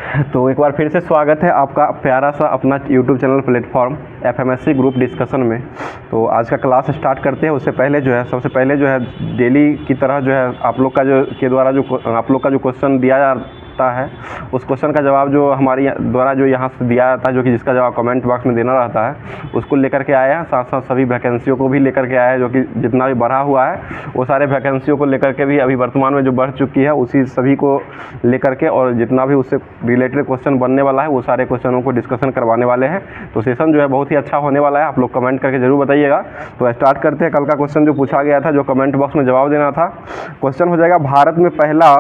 तो एक बार फिर से स्वागत है आपका प्यारा सा अपना YouTube channel platform FMSC group discussion में। तो आज का क्लास स्टार्ट करते हैं। उससे पहले जो है सबसे पहले जो है डेली की तरह जो है आप लोग का जो के द्वारा जो आप लोग का जो क्वेश्चन दिया जाता है उस क्वेश्चन का जवाब जो हमारी द्वारा जो यहाँ से दिया जाता है, जो कि जिसका जवाब कमेंट बॉक्स में देना रहता है, उसको लेकर के आए हैं। साथ साथ सभी वैकेंसियों को भी लेकर के आए हैं, जो कि जितना भी बढ़ा हुआ है वो सारे वैकेंसियों को लेकर के भी अभी वर्तमान में जो बढ़ चुकी है उसी सभी को लेकर के, और जितना भी उससे रिलेटेड क्वेश्चन बनने वाला है वो सारे क्वेश्चनों को डिस्कशन करवाने वाले हैं। तो सेशन जो है बहुत ही अच्छा होने वाला है, आप लोग कमेंट करके ज़रूर बताइएगा। तो स्टार्ट करते हैं। कल का क्वेश्चन जो पूछा गया था, जो कमेंट बॉक्स में जवाब देना था, क्वेश्चन हो जाएगा भारत में पहला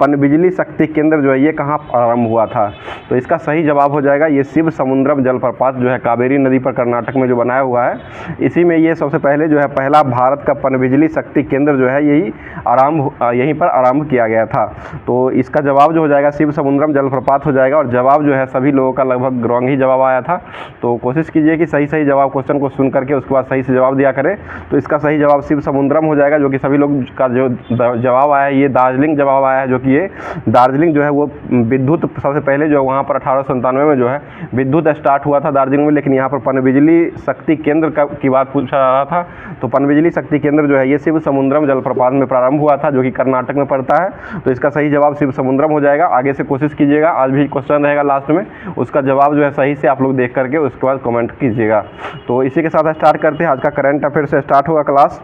पनबिजली शक्ति केंद्र जो है ये कहाँ आरंभ हुआ था। तो इसका सही जवाब हो जाएगा ये शिव समुद्रम जलप्रपात जो है कावेरी नदी पर कर्नाटक में जो बनाया हुआ है, इसी में ये सबसे पहले जो है पहला भारत का पनबिजली शक्ति केंद्र जो है यहीं पर आरंभ किया गया था। तो इसका जवाब जो हो जाएगा शिव समुद्रम जलप्रपात हो जाएगा। और जवाब जो है सभी लोगों का लगभग रॉन्ग ही जवाब आया था। तो कोशिश कीजिए कि सही जवाब क्वेश्चन को सुन करके उसके बाद सही से जवाब दिया करें। तो इसका सही जवाब शिव समुद्रम हो जाएगा, जो कि सभी लोग का जो जवाब आया है ये दार्जिलिंग जवाब आया है, जो कि ये दार्जिलिंग जो है वो विद्युत सबसे पहले जो वहाँ पर 1897 में जो है विद्युत स्टार्ट हुआ था दार्जिलिंग में। लेकिन यहाँ पर पनबिजली शक्ति केंद्र की बात पूछा जा रहा था। तो पनबिजली शक्ति केंद्र जो है ये शिव समुद्रम जलप्रपात में प्रारंभ हुआ था, जो कि कर्नाटक में पड़ता है। तो इसका सही जवाब शिव समुद्रम हो जाएगा। आगे से कोशिश कीजिएगा, आज भी क्वेश्चन रहेगा लास्ट में, उसका जवाब जो है सही से आप लोग देख करके उसके बाद कमेंट कीजिएगा। तो इसी के साथ स्टार्ट करते हैं। आज का करंट अफेयर से स्टार्ट होगा क्लास।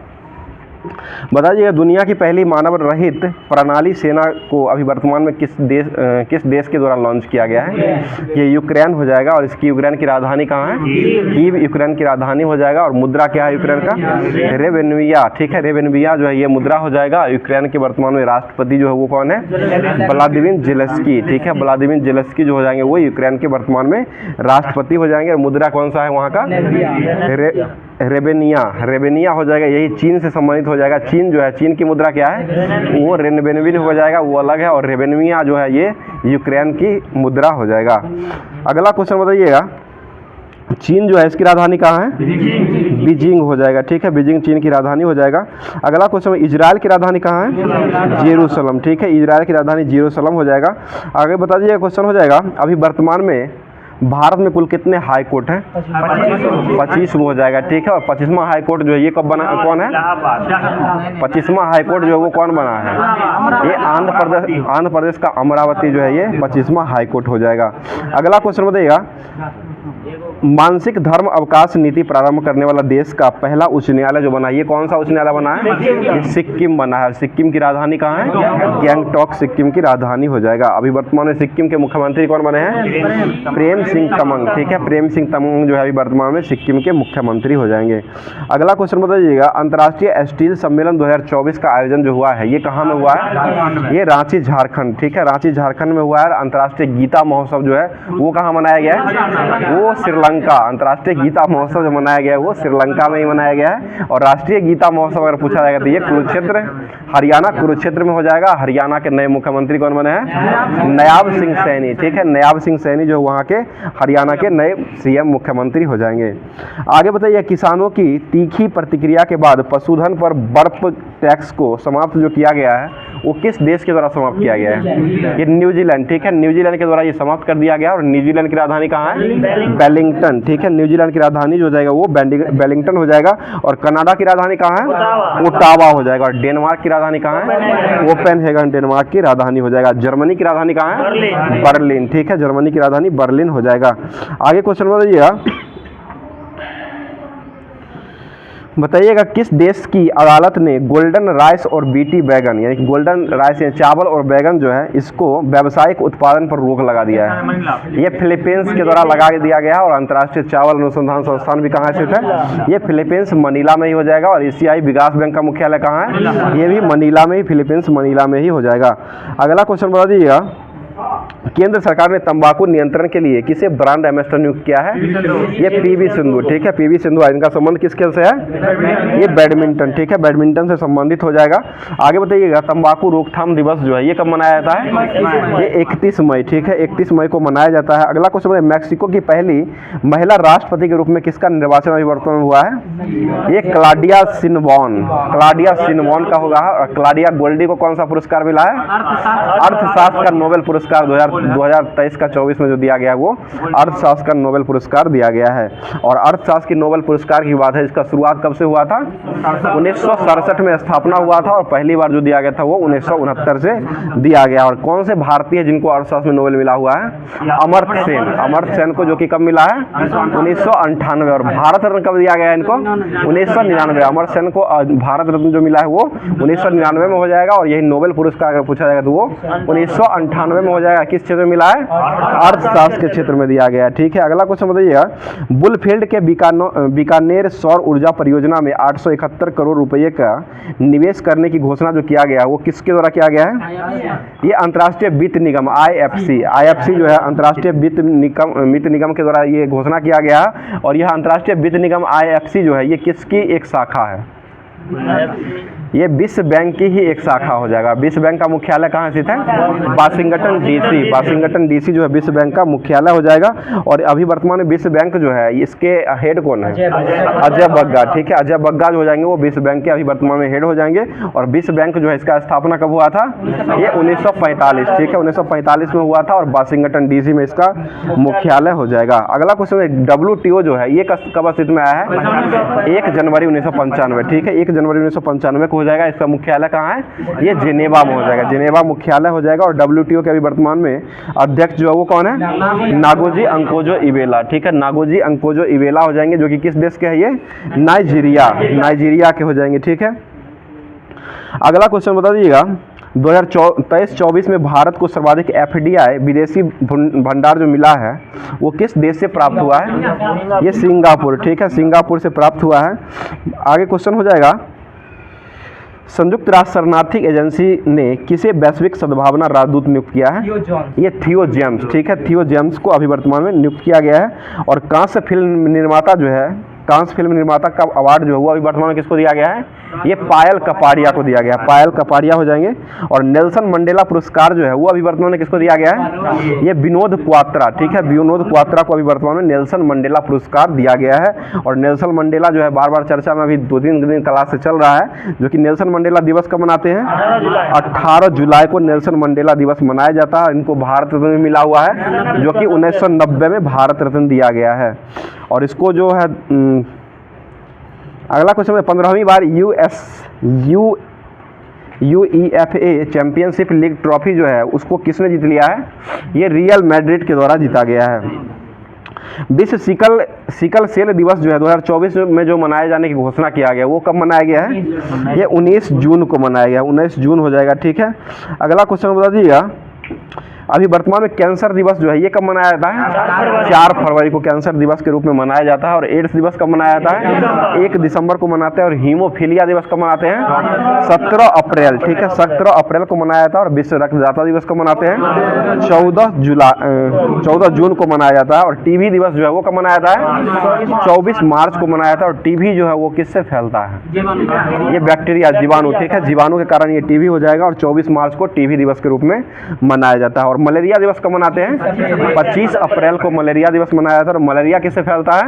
बताइएगा दुनिया की पहली मानव रहित प्रणाली सेना को अभी वर्तमान में किस देश के द्वारा लॉन्च किया गया है। ये यूक्रेन हो जाएगा। और इसकी यूक्रेन की राजधानी कहाँ है? कीव यूक्रेन की राजधानी हो जाएगा। और मुद्रा क्या है यूक्रेन का? रेवेन्विया। ठीक है, रेवेन्विया जो है ये मुद्रा हो जाएगा। यूक्रेन के वर्तमान में राष्ट्रपति जो है वो कौन है? Vladimir Zelensky. ठीक है, व्लादिमीर जेलेंस्की जो हो जाएंगे वो यूक्रेन के वर्तमान में राष्ट्रपति हो जाएंगे। और मुद्रा कौन सा है वहाँ का? रेवेनिया हो जाएगा। यही चीन से संबंधित हो जाएगा। चीन जो है, चीन की मुद्रा क्या है? वो रेनबेनविन हो जाएगा, वो अलग है। और रेवेनिया जो है ये यूक्रेन की मुद्रा हो जाएगा। अगला क्वेश्चन बताइएगा, चीन जो है इसकी राजधानी कहाँ है? बीजिंग हो जाएगा। ठीक है, बीजिंग चीन की राजधानी हो जाएगा। अगला क्वेश्चन, इजराइल की राजधानी कहाँ है? जेरूसलम। ठीक है, इजराइल की राजधानी जेरूसलम हो जाएगा। आगे बता दीजिए क्वेश्चन हो जाएगा, अभी वर्तमान में भारत में कुल कितने हाई कोर्ट हैं? 25 हो जाएगा। ठीक है, और 25वां हाई कोर्ट जो है ये कब बना, कौन है? 25वां हाई कोर्ट जो है वो कौन बना है? ये आंध्र प्रदेश का अमरावती जो है ये 25वां हाई कोर्ट हो जाएगा। अगला क्वेश्चन बताइएगा, मानसिक धर्म अवकाश नीति प्रारंभ करने वाला देश का पहला उच्च न्यायालय जो बना है ये कौन सा उच्च न्यायालय बना है? ये सिक्किम बना है। सिक्किम की राजधानी कहाँ है? गैंगटॉक सिक्किम की राजधानी हो जाएगा। अभी वर्तमान में सिक्किम के मुख्यमंत्री कौन बने हैं? प्रेम सिंह तमंग। ठीक है, प्रेम सिंह तमंग जो है अभी वर्तमान में सिक्किम के मुख्यमंत्री हो जाएंगे। अगला क्वेश्चन बताइएगा, अंतर्राष्ट्रीय स्टील सम्मेलन 2024 का आयोजन जो हुआ है ये कहाँ में हुआ है? ये रांची झारखंड। ठीक है, रांची झारखंड में हुआ है। अंतर्राष्ट्रीय गीता महोत्सव जो है वो कहाँ मनाया गया है? वो श्रीलंका। अंतर्राष्ट्रीय गीता महोत्सव जो मनाया गया है वो श्रीलंका में ही मनाया गया है। और राष्ट्रीय गीता महोत्सव अगर पूछा जाएगा तो ये कुरुक्षेत्र, हरियाणा कुरुक्षेत्र में हो जाएगा। हरियाणा के नए मुख्यमंत्री कौन बने हैं? नायाब सिंह सैनी। ठीक है, नायाब सिंह सैनी जो वहाँ के हरियाणा के नए सीएम मुख्यमंत्री हो जाएंगे। आगे बताइए, किसानों की तीखी प्रतिक्रिया के बाद पशुधन पर बर्फ टैक्स को समाप्त जो किया गया है वो किस देश के द्वारा समाप्त किया गया है? ये न्यूजीलैंड। ठीक है, न्यूजीलैंड के द्वारा ये समाप्त कर दिया गया। और न्यूजीलैंड की राजधानी कहाँ है? वेलिंगटन। ठीक है, न्यूजीलैंड की राजधानी जो हो जाएगा वो वेलिंगटन हो जाएगा। और कनाडा की राजधानी कहाँ है? ओटावा हो जाएगा। और डेनमार्क की राजधानी कहाँ है? कोपेनहेगन डेनमार्क की राजधानी हो जाएगा। जर्मनी की राजधानी कहाँ है? बर्लिन। ठीक है, जर्मनी की राजधानी बर्लिन हो जाएगा। आगे क्वेश्चन बताइएगा किस देश की अदालत ने गोल्डन राइस और बीटी बैगन, यानी कि गोल्डन राइस या चावल और बैगन जो है इसको व्यावसायिक उत्पादन पर रोक लगा दिया है? ये फिलीपींस के द्वारा लगा दिया गया। और अंतर्राष्ट्रीय चावल अनुसंधान संस्थान भी कहाँ स्थित है? ये फिलीपींस मनीला में ही हो जाएगा। और एशियाई विकास बैंक का मुख्यालय कहाँ है? ये भी मनीला में ही, फिलीपींस मनीला में ही हो जाएगा। अगला क्वेश्चन बता दीजिएगा, केंद्र सरकार ने तंबाकू नियंत्रण के लिए किसे ब्रांड एम्बेसडर नियुक्त किया है? ये पीवी सिंधु। ठीक है, पीवी सिंधु। इनका संबंध किस खेल से है? ये बैडमिंटन। ठीक है, बैडमिंटन से संबंधित हो जाएगा। आगे बताइएगा, तंबाकू रोकथाम दिवस जो है ये कब मनाया जाता है? ये 31 मई। ठीक है, 31 मई को मनाया जाता है। अगला क्वेश्चन है, मैक्सिको की पहली महिला राष्ट्रपति के रूप में किसका निर्वाचन अभी वर्तमान में हुआ है? ये क्लाडिया शिनबॉर्न। क्लाडिया शिनबॉर्न का होगा। क्लाडिया गोल्डी को कौन सा पुरस्कार मिला है? अर्थशास्त्र का नोबेल पुरस्कार 2023 का 24 में जो दिया गया है वो अर्थशास्त्र का नोबेल पुरस्कार दिया गया है। और अर्थशास्त्र की नोबेल पुरस्कार की बात है, इसका शुरुआत कब से हुआ था? 1967 में स्थापना हुआ था और पहली बार जो दिया गया था वो 1969 से दिया गया। और कौन से भारतीय जिनको अर्थशास्त्र में नोबेल मिला हुआ है? अमर्त्य सेन। अमर्त्य सेन को, जो कि कब मिला है? 1998। और भारत रत्न कब दिया गया है इनको? 1999। अमर्त्य सेन को भारत रत्न जो मिला है वो 1999 में हो जाएगा। और यही नोबेल पुरस्कार अगर पूछा जाएगा तो वो 1998 में हो जाएगा। किस क्षेत्र में मिला है? अर्थशास्त्र के क्षेत्र में दिया गया है। ठीक है, अगला क्वेश्चन बताइएगा। बुलफील्ड के बीकानेर सौर ऊर्जा परियोजना में 871 करोड़ रुपए का निवेश करने की घोषणा जो किया गया है वो किसके द्वारा किया गया है? ये अंतर्राष्ट्रीय वित्त निगम IFC जो है अंतर्राष्ट्रीय वित्त निगम के द्वारा ये घोषणा किया गया है। और यह अंतर्राष्ट्रीय वित्त निगम IFC जो है ये किसकी एक शाखा है? ये विश्व बैंक की ही एक शाखा हो जाएगा। विश्व बैंक का मुख्यालय कहाँ स्थित है? Washington DC। वाशिंगटन DC जो है विश्व बैंक का मुख्यालय हो जाएगा। और अभी वर्तमान में विश्व बैंक जो है इसके हेड कौन है? अजय बग्गा। ठीक है, अजय बग्गा जो हो जाएंगे वो विश्व बैंक के अभी वर्तमान में हेड हो जाएंगे। और विश्व बैंक जो है इसका स्थापना कब हुआ था? ये 1945। ठीक है, 1945 में हुआ था और वाशिंगटन DC में इसका मुख्यालय हो जाएगा। अगला क्वेश्चन, WTO जो है ये कब अस्तित्व में आया है? 1 जनवरी 1995। ठीक है, 1 जनवरी 1995 को हो जाएगा। इसका मुख्यालय कहाँ है? ये जिनेवा में हो जाएगा। जिनेवा मुख्यालय हो जाएगा। और WTO के अभी वर्तमान में अध्यक्ष जो है वो कौन है? नागोजी अंकोजो इवेला। ठीक है, नागोजी अंकोजो इवेला हो जाएंगे, जो कि किस देश के हैं? ये नाइजीरिया के हो जाएंगे। ठीक है, अगला क्वेश्चन बता दीजिएगा। 2023-24 में भारत को सर्वाधिक FDI विदेशी भंडार जो मिला है वो किस देश से प्राप्त हुआ है? ये सिंगापुर। ठीक है, सिंगापुर से प्राप्त हुआ है। आगे क्वेश्चन हो जाएगा। संयुक्त राष्ट्र शरणार्थी एजेंसी ने किसे वैश्विक सद्भावना राजदूत नियुक्त किया है? ये थियो जेम्स। ठीक है, थियो जेम्स को अभी वर्तमान में नियुक्त किया गया है। और कांस्य फिल्म निर्माता जो है, कांस्य फिल्म निर्माता का अवार्ड जो हुआ अभी वर्तमान में किसको दिया गया है? ये पायल कपाड़िया को दिया गया। पायल कपाड़िया हो जाएंगे। और नेल्सन मंडेला पुरस्कार जो है वो अभी वर्तमान में किसको दिया गया है? ये विनोद क्वात्रा। ठीक है, विनोद क्वात्रा को अभी वर्तमान में नेल्सन मंडेला पुरस्कार दिया गया है। और नेल्सन मंडेला जो है बार बार चर्चा में अभी 2-3 दिन क्लास से चल रहा है, जो कि नेल्सन मंडेला दिवस कब मनाते हैं? 18 जुलाई को नेल्सन मंडेला दिवस मनाया जाता है। इनको भारत रत्न में मिला हुआ है, जो कि 1990 में भारत रत्न दिया गया है। और इसको जो है अगला क्वेश्चन है, 15वीं बार UEFA चैंपियनशिप लीग ट्रॉफी जो है उसको किसने जीत लिया है? ये रियल मैड्रिड के द्वारा जीता गया है। विश्व सिकल सेल दिवस जो है 2024 में जो मनाए जाने की घोषणा किया गया वो कब मनाया गया है? ये 19 जून को मनाया गया। 19 जून हो जाएगा। ठीक है, अगला क्वेश्चन बता दीजिएगा। अभी वर्तमान में कैंसर दिवस जो है ये कब मनाया जाता है? 4 फरवरी को कैंसर दिवस के रूप में मनाया जाता है। और एड्स दिवस कब मनाया जाता है? 1 दिसंबर को मनाते हैं। और हीमोफीलिया दिवस कब मनाते हैं? 17 अप्रैल। ठीक है, 17 अप्रैल को मनाया जाता है। और विश्व रक्तदाता दिवस कब मनाते हैं? 14 जून को मनाया जाता है। और टीबी दिवस जो है वो कब मनाया जाता है? 24 मार्च को मनाया जाता है। और टीबी जो है वो किससे फैलता है? ये बैक्टीरिया, जीवाणु। ठीक है, जीवाणु के कारण ये टीबी हो जाएगा। और 24 मार्च को टीबी दिवस के रूप में मनाया जाता है। और मलेरिया दिवस कब मनाते हैं? 25 अप्रैल को मलेरिया दिवस मनाया जाता है। और मलेरिया किससे फैलता है?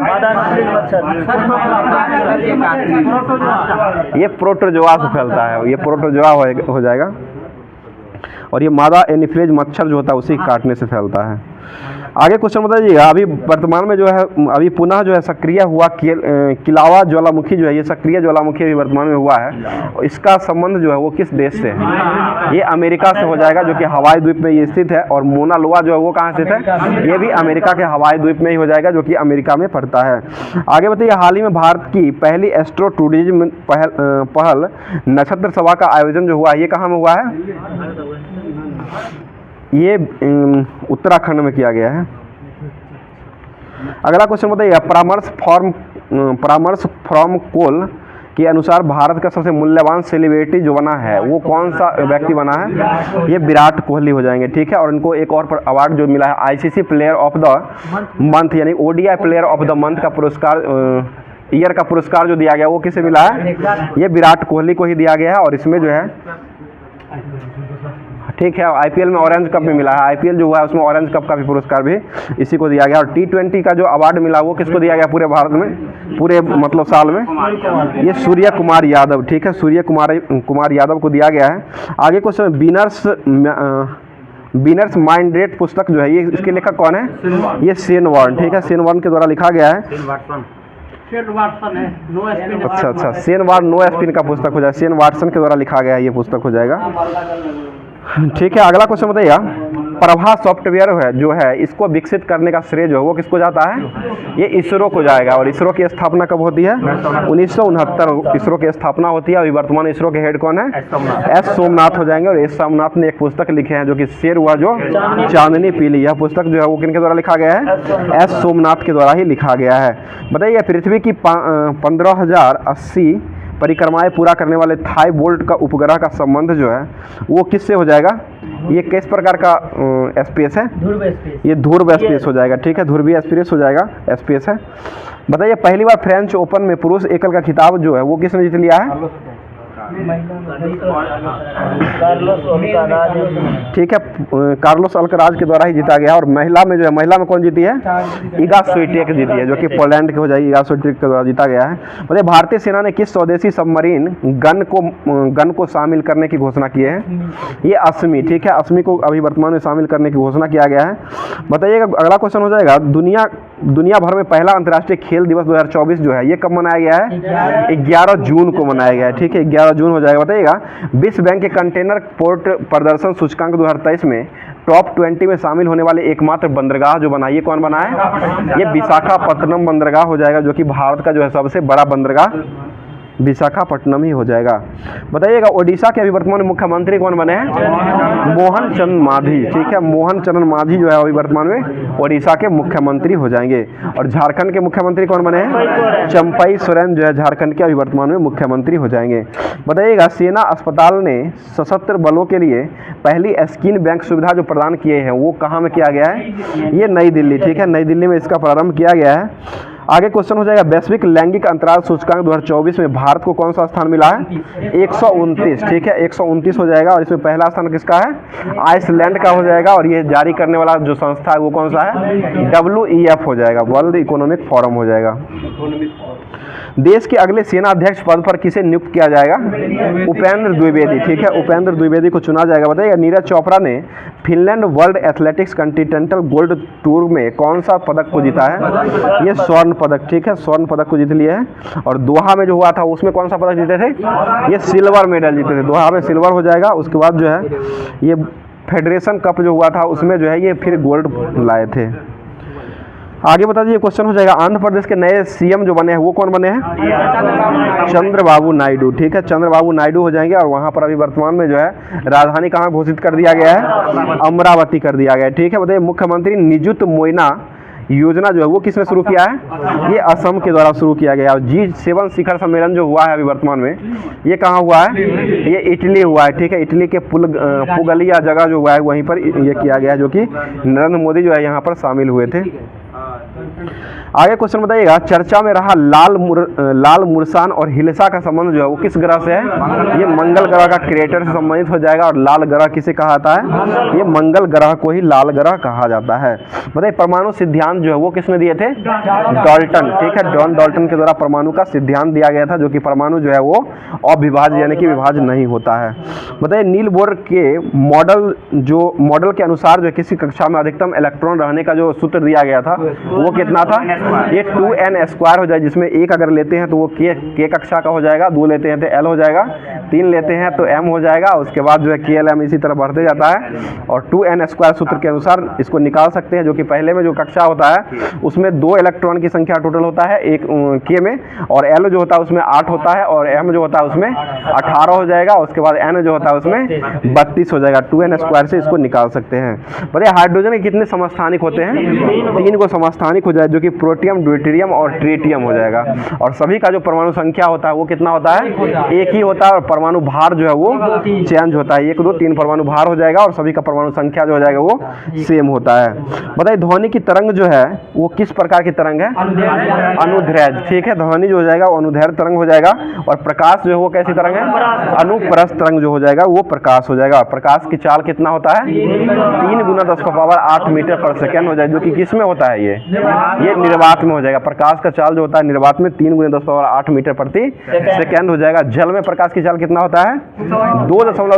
ये प्रोटोजोआ से फैलता है। ये प्रोटोजोआ हो जाएगा। और ये मादा एनीफिलीज मच्छर जो होता है उसी काटने से फैलता है। आगे क्वेश्चन बताइएगा। अभी वर्तमान में जो है अभी पुनः जो है सक्रिय हुआ किलावा ज्वालामुखी जो है ये सक्रिय ज्वालामुखी अभी वर्तमान में हुआ है। इसका संबंध जो है वो किस देश से है? ये अमेरिका से हो जाएगा, जो कि हवाई द्वीप में ये स्थित है। और मोना लोआ जो है वो कहाँ स्थित है? ये भी अमेरिका के हवाई द्वीप में ही हो जाएगा, जो कि अमेरिका में पड़ता है। आगे बताइए, हाल ही में भारत की पहली एस्ट्रो टूरिज्म पहल नक्षत्र सभा का आयोजन जो हुआ ये कहाँ में हुआ है? ये उत्तराखंड में किया गया है। अगला क्वेश्चन बताइए, परामर्श फ्रॉम कोल के अनुसार भारत का सबसे मूल्यवान सेलिब्रिटी जो बना है वो कौन सा व्यक्ति बना है? ये विराट कोहली हो जाएंगे। ठीक है, और इनको एक और अवार्ड जो मिला है ICC player of the month यानी ODI player of the month का पुरस्कार, ईयर का पुरस्कार जो दिया गया वो किसे मिला है? ये विराट कोहली को ही दिया गया है। और इसमें जो है ठीक है, IPL में ऑरेंज कप भी मिला है। IPL जो हुआ है उसमें ऑरेंज कप का भी पुरस्कार भी इसी को दिया गया। और T20 का जो अवार्ड मिला वो किसको दिया गया पूरे भारत में, पूरे मतलब साल में? ये सूर्य कुमार यादव। ठीक है, सूर्य कुमार यादव को दिया गया है। आगे क्वेश्चन, विनर्स विनर्स माइंडेड पुस्तक जो है ये इसके लेखक कौन है? ये शेन वॉर्न, ठीक है, शेन वॉर्न के द्वारा लिखा गया है। अच्छा, शेन वॉर्न नो स्पिन का पुस्तक हो जाएगा, शेन वाटसन के द्वारा लिखा गया है ये पुस्तक हो जाएगा। ठीक है, अगला क्वेश्चन बताइएगा, प्रभा सॉफ्टवेयर है जो है इसको विकसित करने का श्रेय जो है वो किसको जाता है? ये इसरो को जाएगा। और इसरो की स्थापना कब होती है? 1969 इसरो की स्थापना होती है। अभी वर्तमान इसरो के हेड कौन है? एस सोमनाथ हो जाएंगे। और एस सोमनाथ ने एक पुस्तक लिखे हैं जो कि शेर हुआ जो चांदनी पीली, यह पुस्तक जो है वो किनके द्वारा लिखा गया है? एस सोमनाथ के द्वारा ही लिखा गया है। बताइए पृथ्वी की 15,080 परिक्रमाएं पूरा करने वाले थाई बोल्ट का उपग्रह का संबंध जो है वो किससे हो जाएगा? ये किस प्रकार का एसपीएस है? ये ध्रुव एसपीएस हो जाएगा। ठीक है, ध्रुवीय एसपीएस हो जाएगा, एसपीएस है। बताइए पहली बार फ्रेंच ओपन में पुरुष एकल का खिताब जो है वो किसने जीत लिया है? ठीक है, कार्लोस अल्कराज के द्वारा ही जीता गया। और महिला में जो है, महिला में कौन जीती है? इगा स्वीटेक जीती है, जो कि पोलैंड की हो जाएगी, इगा स्वीटेक के द्वारा जीता गया है। मतलब भारतीय सेना ने किस स्वदेशी सबमरीन गन को शामिल करने की घोषणा की है? ये असमी, ठीक है, असमी को अभी वर्तमान में शामिल करने की घोषणा किया गया है। बताइएगा अगला क्वेश्चन हो जाएगा, दुनिया भर में पहला अंतर्राष्ट्रीय खेल दिवस 2024 जो है ये कब मनाया गया है? 11 जून को मनाया गया है। ठीक है, 11 जून हो जाएगा। बताइएगा विश्व बैंक के कंटेनर पोर्ट प्रदर्शन सूचकांक 2023 में टॉप 20 में शामिल होने वाले एकमात्र बंदरगाह जो बना, ये कौन बना है? ये विशाखापत्तनम बंदरगाह हो जाएगा, जो कि भारत का जो है सबसे बड़ा बंदरगाह विशाखापट्टनम ही हो जाएगा। बताइएगा ओडिशा के अभी वर्तमान में मुख्यमंत्री कौन बने हैं? मोहन चंद मांझी। ठीक है, मोहन चंद मांझी जो है अभी वर्तमान में ओडिशा के मुख्यमंत्री हो जाएंगे। और झारखंड के मुख्यमंत्री कौन बने हैं? चंपई सोरेन जो है झारखंड के अभी वर्तमान में मुख्यमंत्री हो जाएंगे। बताइएगा सेना अस्पताल ने सशस्त्र बलों के लिए पहली स्किन बैंक सुविधा जो प्रदान किए हैं वो कहाँ में किया गया है? ये नई दिल्ली, ठीक है, नई दिल्ली में इसका प्रारंभ किया गया है। आगे क्वेश्चन हो जाएगा, वैश्विक लैंगिक अंतराल सूचकांक 2024 में भारत को कौन सा स्थान मिला है? 129, ठीक है, 129 हो जाएगा। और इसमें पहला स्थान किसका है? आइसलैंड का हो जाएगा। और ये जारी करने वाला जो संस्था है वो कौन सा है? WEF हो जाएगा, वर्ल्ड इकोनॉमिक फोरम हो जाएगा। देश के अगले सेना अध्यक्ष पद पर किसे नियुक्त किया जाएगा? उपेंद्र द्विवेदी, ठीक है, उपेंद्र द्विवेदी को चुना जाएगा। बताइए नीरज चोपड़ा ने Finland world athletics continental gold tour में कौन सा पदक को जीता है? ये स्वर्ण पदक, ठीक है, स्वर्ण पदक को जीत लिया है। और दोहा में जो हुआ था उसमें कौन सा पदक जीते थे? ये सिल्वर मेडल जीते थे, दोहा में सिल्वर हो जाएगा। उसके बाद जो है ये फेडरेशन कप जो हुआ था उसमें जो है ये फिर गोल्ड लाए थे। आगे बता दीजिए क्वेश्चन हो जाएगा, आंध्र प्रदेश के नए सीएम जो बने हैं वो कौन बने हैं? चंद्रबाबू नायडू, ठीक है, चंद्रबाबू नायडू हो जाएंगे। और वहां पर अभी वर्तमान में जो है राजधानी कहाँ घोषित कर दिया गया है? अमरावती कर दिया गया है। ठीक है, बताइए मुख्यमंत्री निजुत मोइना योजना जो है वो किसने शुरू किया है? ये असम के द्वारा शुरू किया गया। और G7 शिखर सम्मेलन जो हुआ है अभी वर्तमान में ये कहाँ हुआ है? ये इटली हुआ है। ठीक है, इटली के पुगलिया जगह जो हुआ है वहीं पर ये किया गया है, जो कि नरेंद्र मोदी जो है यहाँ पर शामिल हुए थे। आगे क्वेश्चन बताइएगा, चर्चा में रहा लाल मुर्सान और हिल्सा का संबंध जो है वो किस ग्रह से है? ये मंगल ग्रह का क्रेटर से संबंधित हो जाएगा। और लाल ग्रह किसे कहा जाता है? ये मंगल ग्रह को ही लाल ग्रह कहा जाता है। बताइए परमाणु सिद्धांत जो है वो किसने दिए थे? डाल्टन, ठीक है, जॉन डाल्टन के द्वारा परमाणु का सिद्धांत दिया गया था, जो कि परमाणु जो है वो अविभाज्य यानी कि विभाज्य नहीं होता है। बताइए नील बोर के मॉडल के अनुसार जो किसी कक्षा में अधिकतम इलेक्ट्रॉन रहने का जो सूत्र दिया गया था वो कितना था? ये 2n² हो जाए, जिसमें एक अगर लेते हैं तो वो k कक्षा का हो जाएगा, 2 लेते हैं तो l हो जाएगा, 3 लेते हैं तो m हो जाएगा। उसके बाद जो है KLM इसी तरह बढ़ते जाता है। और 2n² सूत्र के अनुसार इसको निकाल सकते हैं, जो कि पहले में जो कक्षा होता है उसमें 2 इलेक्ट्रॉन की संख्या टोटल होता है एक k में, और l जो होता है उसमें 8 होता है, और m जो होता है उसमें 18 हो जाएगा। उसके बाद n जो होता है उसमें 32 हो जाएगा। 2n² से इसको निकाल सकते हैं। बताइए हाइड्रोजन के कितने समस्थानिक होते हैं? 3 को समस्थानिक हो जाए, जो कि प्रोटियम, ड्यूटेरियम और ट्रिटियम हो जाएगा। और सभी का जो परमाणु संख्या होता है वो कितना होता है? एक ही होता है। और परमाणु भार जो है वो चेंज होता है, 1 2 3 परमाणु भार हो जाएगा। और सभी का परमाणु संख्या जो हो जाएगा वो सेम होता है। बताइए ध्वनि की तरंग जो है वो किस प्रकार की तरंग है? अनुदैर्ध्य, ठीक है, ध्वनि जो हो जाएगा वो अनुदैर्ध्य तरंग हो जाएगा। और प्रकाश जो है वो कैसी तरंग है? अनुप्रस्थ तरंग जो हो जाएगा वो प्रकाश हो जाएगा। प्रकाश की चाल कितना होता है? 3 × 10⁸ मीटर पर सेकेंड हो जाए, जो कि किस में होता है? ये ये निर्वात में हो जाएगा। प्रकाश का चाल जो होता है निर्वात में 3 × 10⁸ मीटर प्रति सेकेंड हो जाएगा। जल में प्रकाश की चाल कितना होता है? 2.25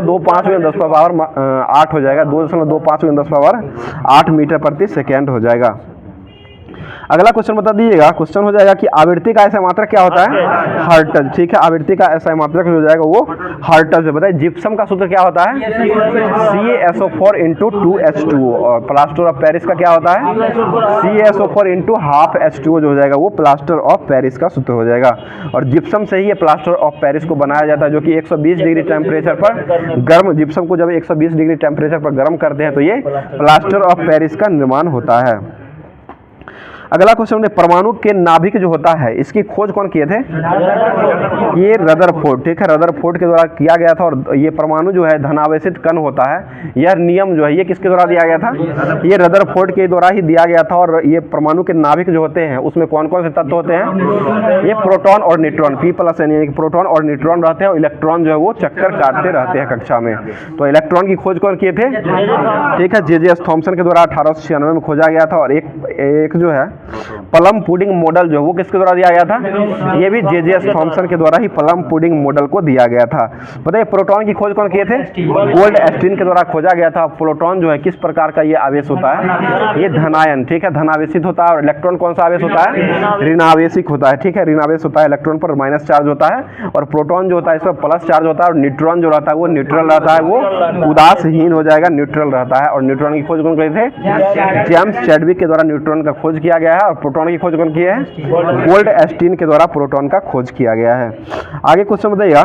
× 10⁸ हो जाएगा। 2.25 × 10⁸ मीटर प्रति सेकेंड हो जाएगा। अगला क्वेश्चन बता दीजिएगा। क्वेश्चन हो जाएगा कि आवृत्ति का ऐसा मात्रक क्या होता है? हर्ट्ज। ठीक है, आवृत्ति का ऐसा मात्रक हो जाएगा वो हर्ट्ज है। बताइए जिप्सम का सूत्र क्या होता है? CaSO4 × 2H2O। और प्लास्टर ऑफ पेरिस का क्या होता है? CaSO4 × ½ H2O जो हो जाएगा वो प्लास्टर ऑफ पेरिस का सूत्र हो जाएगा। और जिप्सम से ही ये प्लास्टर ऑफ पेरिस को बनाया जाता है, जो कि 120 डिग्री टेम्परेचर पर गर्म, जिप्सम को जब 120 डिग्री टेम्परेचर पर गर्म करते हैं तो ये प्लास्टर ऑफ पेरिस का निर्माण होता है। अगला क्वेश्चन है परमाणु के नाभिक जो होता है इसकी खोज कौन किए थे? ये रदरफोर्ड। ठीक है, रदरफोर्ड के द्वारा किया गया था। और ये परमाणु जो है धनावेशित कण होता है, यह नियम जो है ये किसके द्वारा दिया गया था? ये रदरफोर्ड के द्वारा ही दिया गया था। और ये परमाणु के नाभिक जो होते हैं उसमें कौन कौन से तत्व होते हैं? ये प्रोटॉन और न्यूट्रॉन, P+N, यानी कि प्रोटॉन और न्यूट्रॉन रहते हैं। और इलेक्ट्रॉन जो है वो चक्कर काटते रहते हैं कक्षा में। तो इलेक्ट्रॉन की खोज कौन किए थे? ठीक है, J.J.S. थॉमसन के द्वारा 1896 में खोजा गया था। और एक जो है प्लम पुडिंग मॉडल जो वो किसके द्वारा दिया गया था? ये भी J.J.S. थॉमसन के द्वारा ही प्लम पुडिंग मॉडल को दिया गया था। बताइए प्रोटॉन की खोज कौन किए थे? गोल्ड एस्टीन के द्वारा खोजा गया था। प्रोटॉन जो है किस प्रकार का ये आवेश होता है? ये धनायन। ठीक है, धनावेशित होता है। और इलेक्ट्रॉन कौन सा आवेश होता है? ऋणावेशिक होता है। ठीक है, ऋणावेश होता है। इलेक्ट्रॉन पर माइनस चार्ज होता है। और प्रोटॉन जो होता है इस पर प्लस चार्ज होता है। और न्यूट्रॉन जो रहता है वो न्यूट्रल रहता है, वो उदासहीन हो जाएगा, न्यूट्रल रहता है। और न्यूट्रॉन की खोज कौन किए थे? जेम्स चैडविक के द्वारा न्यूट्रॉन का खोज किया गया है। और प्रोटॉन की खोज कौन की है? गोल्ड एस्टीन के द्वारा प्रोटॉन का खोज किया गया है। आगे क्वेश्चन बताइएगा,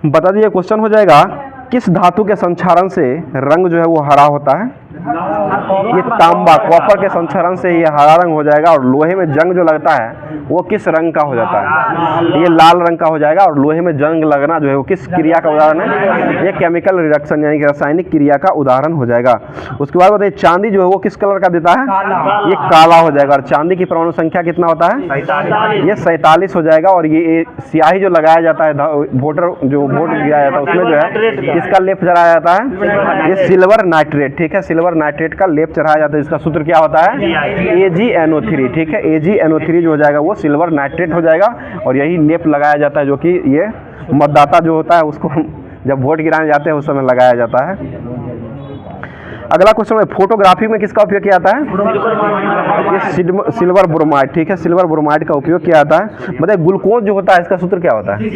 बता दीजिए। क्वेश्चन हो जाएगा किस धातु के संक्षारण से रंग जो है वो हरा होता है? ये तांबा, कॉपर के संक्षारण से ये हरा रंग हो जाएगा। और लोहे में जंग जो लगता है वो किस रंग का हो जाता है? ये लाल रंग का हो जाएगा। और लोहे में जंग लगना जो है वो किस क्रिया का उदाहरण है? ये केमिकल रिडक्शन यानी कि रासायनिक क्रिया का उदाहरण हो जाएगा। उसके बाद बताइए चांदी जो है वो किस कलर का देता है? ये काला हो जाएगा। और चांदी की परमाणु संख्या कितना होता है? ये 47 हो जाएगा। और ये स्याही जो लगाया जाता है, वोटर जो वोट दिया जाता है उसमें जो है किसका लेप चढ़ाया जाता है? ये सिल्वर नाइट्रेट। ठीक है, सिल्वर नाइट्रेट का लेप चढ़ाया जाता है। इसका सूत्र क्या होता है? AgNO3। ठीक है, AgNO3 जो हो जाएगा वो सिल्वर नाइट्रेट हो जाएगा। और यही लेप लगाया जाता है जो कि ये मतदाता जो होता है उसको जब वोट गिराने जाते हैं उस समय लगाया जाता है। अगला क्वेश्चन है फोटोग्राफी में किसका उपयोग किया जाता है? ये सिल्वर ब्रोमाइड। ठीक है, सिल्वर ब्रोमाइड का उपयोग किया जाता है। बताइए ग्लूकोज जो होता है इसका सूत्र क्या होता है?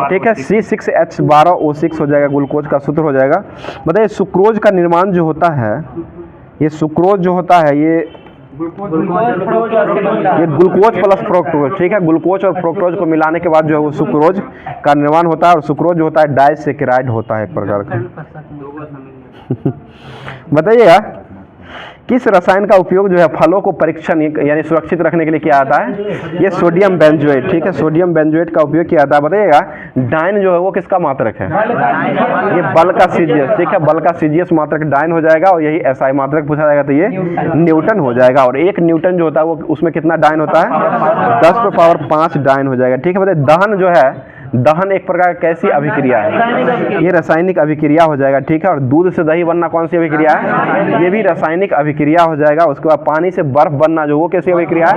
ठीक है, C6H12O6 हो जाएगा, ग्लूकोज का सूत्र हो जाएगा। बताइए सुक्रोज का निर्माण जो होता है, ये सुक्रोज जो होता है ये ग्लूकोज प्लस फ्रुक्टोज। ठीक है, ग्लूकोज और फ्रुक्टोज को मिलाने के बाद जो है वो सुक्रोज का निर्माण होता है। और सुक्रोज जो होता है डाइसैकेराइड होता है एक प्रकार का। बताइएगा किस रसायन का उपयोग जो है फलों को परीक्षण यानी सुरक्षित रखने के लिए किया जाता है? ये सोडियम बेंजोएट। ठीक है, सोडियम बेंजोएट का उपयोग किया जाता है। बताइएगा डाइन जो है वो किसका मात्रक है? ये बल का सीजीएस। ठीक है, बल का सीजीएस मात्रक डाइन हो जाएगा। और यही एसआई मात्रक पूछा जाएगा तो ये न्यूटन हो जाएगा। और 1 न्यूटन जो होता है वो उसमें कितना डाइन होता है? 10⁵ डाइन हो जाएगा। ठीक है, बताइए दहन जो है, दहन एक प्रकार की कैसी अभिक्रिया है? ये रासायनिक अभिक्रिया हो जाएगा। ठीक है, और दूध से दही बनना कौन सी अभिक्रिया है? ये भी रासायनिक अभिक्रिया हो जाएगा। उसके बाद पानी से बर्फ बनना जो वो कैसी अभिक्रिया है?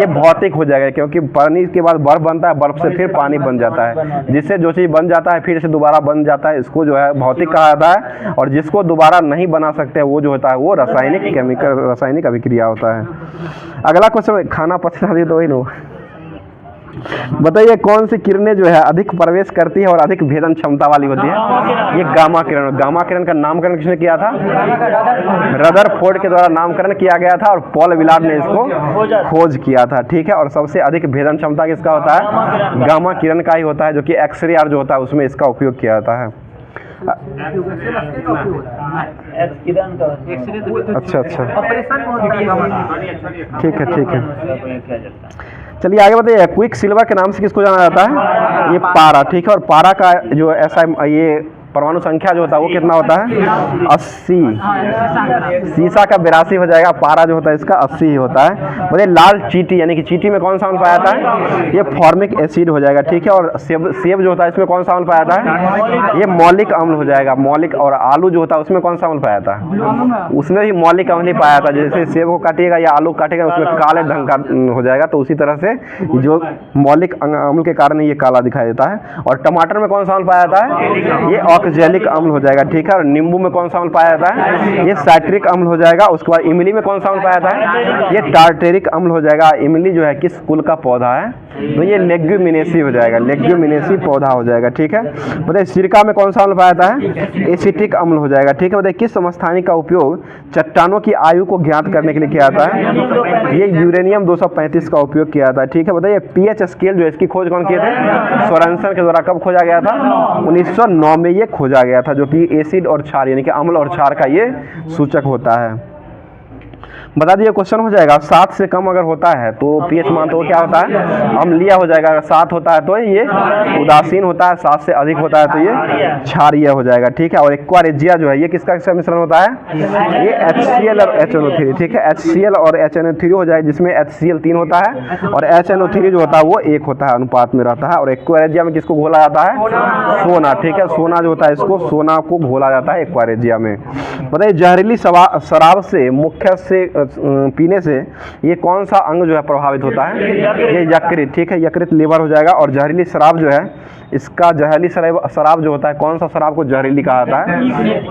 ये भौतिक हो जाएगा, क्योंकि पानी के बाद बर्फ बनता है, बर्फ से फिर पानी बन जाता है। जिससे जो चीज़ बन जाता है फिर से दोबारा बन जाता है, इसको जो है भौतिक कहा जाता है। और जिसको दोबारा नहीं बना सकते वो जो होता है वो रासायनिक अभिक्रिया होता है। अगला क्वेश्चन, खाना पचना तो वही नो। बताइए कौन सी किरणें जो है अधिक प्रवेश करती है और अधिक भेदन क्षमता वाली होती है? ये गामा किरण। गामा किरण का नामकरण किसने किया था? रदरफोर्ड के द्वारा नामकरण किया गया था। और पॉल विलार्ड ने इसको खोज किया था। ठीक है, और सबसे अधिक भेदन क्षमता किसका होता है? गामा किरण का ही होता है, जो कि एक्सरे आर जो होता है उसमें इसका उपयोग किया जाता है। अच्छा, ठीक है। चलिए आगे बताइए क्विक सिल्वर के नाम से किसको जाना जाता है? ये पारा। ठीक है, और पारा का जो ऐसा ये परमाणु संख्या जो होता है वो कितना होता है 80। सीसा का 82 हो जाएगा, पारा जो होता है इसका 80 ही होता है। बोले लाल चींटी यानी कि चींटी में कौन सा अम्ल पाया जाता है, ये फॉर्मिक एसिड हो जाएगा, ठीक है। और सेब जो होता है इसमें कौन सा अम्ल पाया जाता है, ये मौलिक अम्ल हो जाएगा, मौलिक। और आलू जो होता है उसमें कौन सा अम्ल पाया जाता है, उसमें भी मौलिक अम्ल ही पाया जाता है। जैसे सेब को काटिएगा या आलू काटेगा उसमें काले ढंग का हो जाएगा, तो उसी तरह से जो मौलिक अम्ल के कारण ये काला दिखाई देता है। और टमाटर में कौन सा अम्ल पाया जाता है, ये ऑक्जेलिक अम्ल हो जाएगा, ठीक है। और नींबू में कौन सा अम्ल पाया जाता है, ये साइट्रिक अम्ल हो जाएगा। उसके बाद इमली में कौन सा अम्ल पाया जाता है, ये टार्टेरिक अम्ल हो जाएगा। इमली जो है किस कुल का पौधा है, तो ये लेग्यूमिनेसी हो जाएगा, लेग्यूमिनेसी पौधा हो जाएगा, ठीक है। बताइए सिरका में कौन सा अम्ल पाया जाता है, एसिटिक अम्ल हो जाएगा, ठीक है। बताइए किस समस्थानिक का उपयोग चट्टानों की आयु को ज्ञात करने के लिए किया जाता है, ये यूरेनियम 235 का उपयोग किया जाता है, ठीक है। बताइए पीएच स्केल जो है इसकी खोज कौन किए थे, सोरेनसन के द्वारा कब खोजा गया था, 1909 में ये खोजा गया था, जो कि एसिड और क्षार यानी कि अम्ल और क्षार का ये सूचक होता है। बता दिए क्वेश्चन हो जाएगा। 7 से कम अगर होता है तो पीएच मान तो क्या होता है, अम्लीय हो जाएगा। अगर 7 होता है तो ये उदासीन होता है, 7 से अधिक होता है तो ये क्षारीय हो जाएगा, ठीक है। और एक्वा रेजिया जो है ये किसका मिश्रण होता है, ये HCl और HNO3, ठीक है। HCl और HNO3 हो जाए, जिसमें HCl 3 होता है और HNO3 जो होता है वो 1 होता है, अनुपात में रहता है। और एक्वा रेजिया में किसको घोला जाता है, सोना, ठीक है। सोना जो होता है इसको सोना को घोला जाता है एक्वा रेजिया में। बताइए जहरीली शराब से मुख्य से पीने से ये कौन सा अंग जो है प्रभावित होता है, ये यकृत, ठीक है। यकृत लीवर हो जाएगा। और जहरीली शराब जो है इसका जहरीली शराब जो होता है, कौन सा शराब को जहरीली कहा जाता है,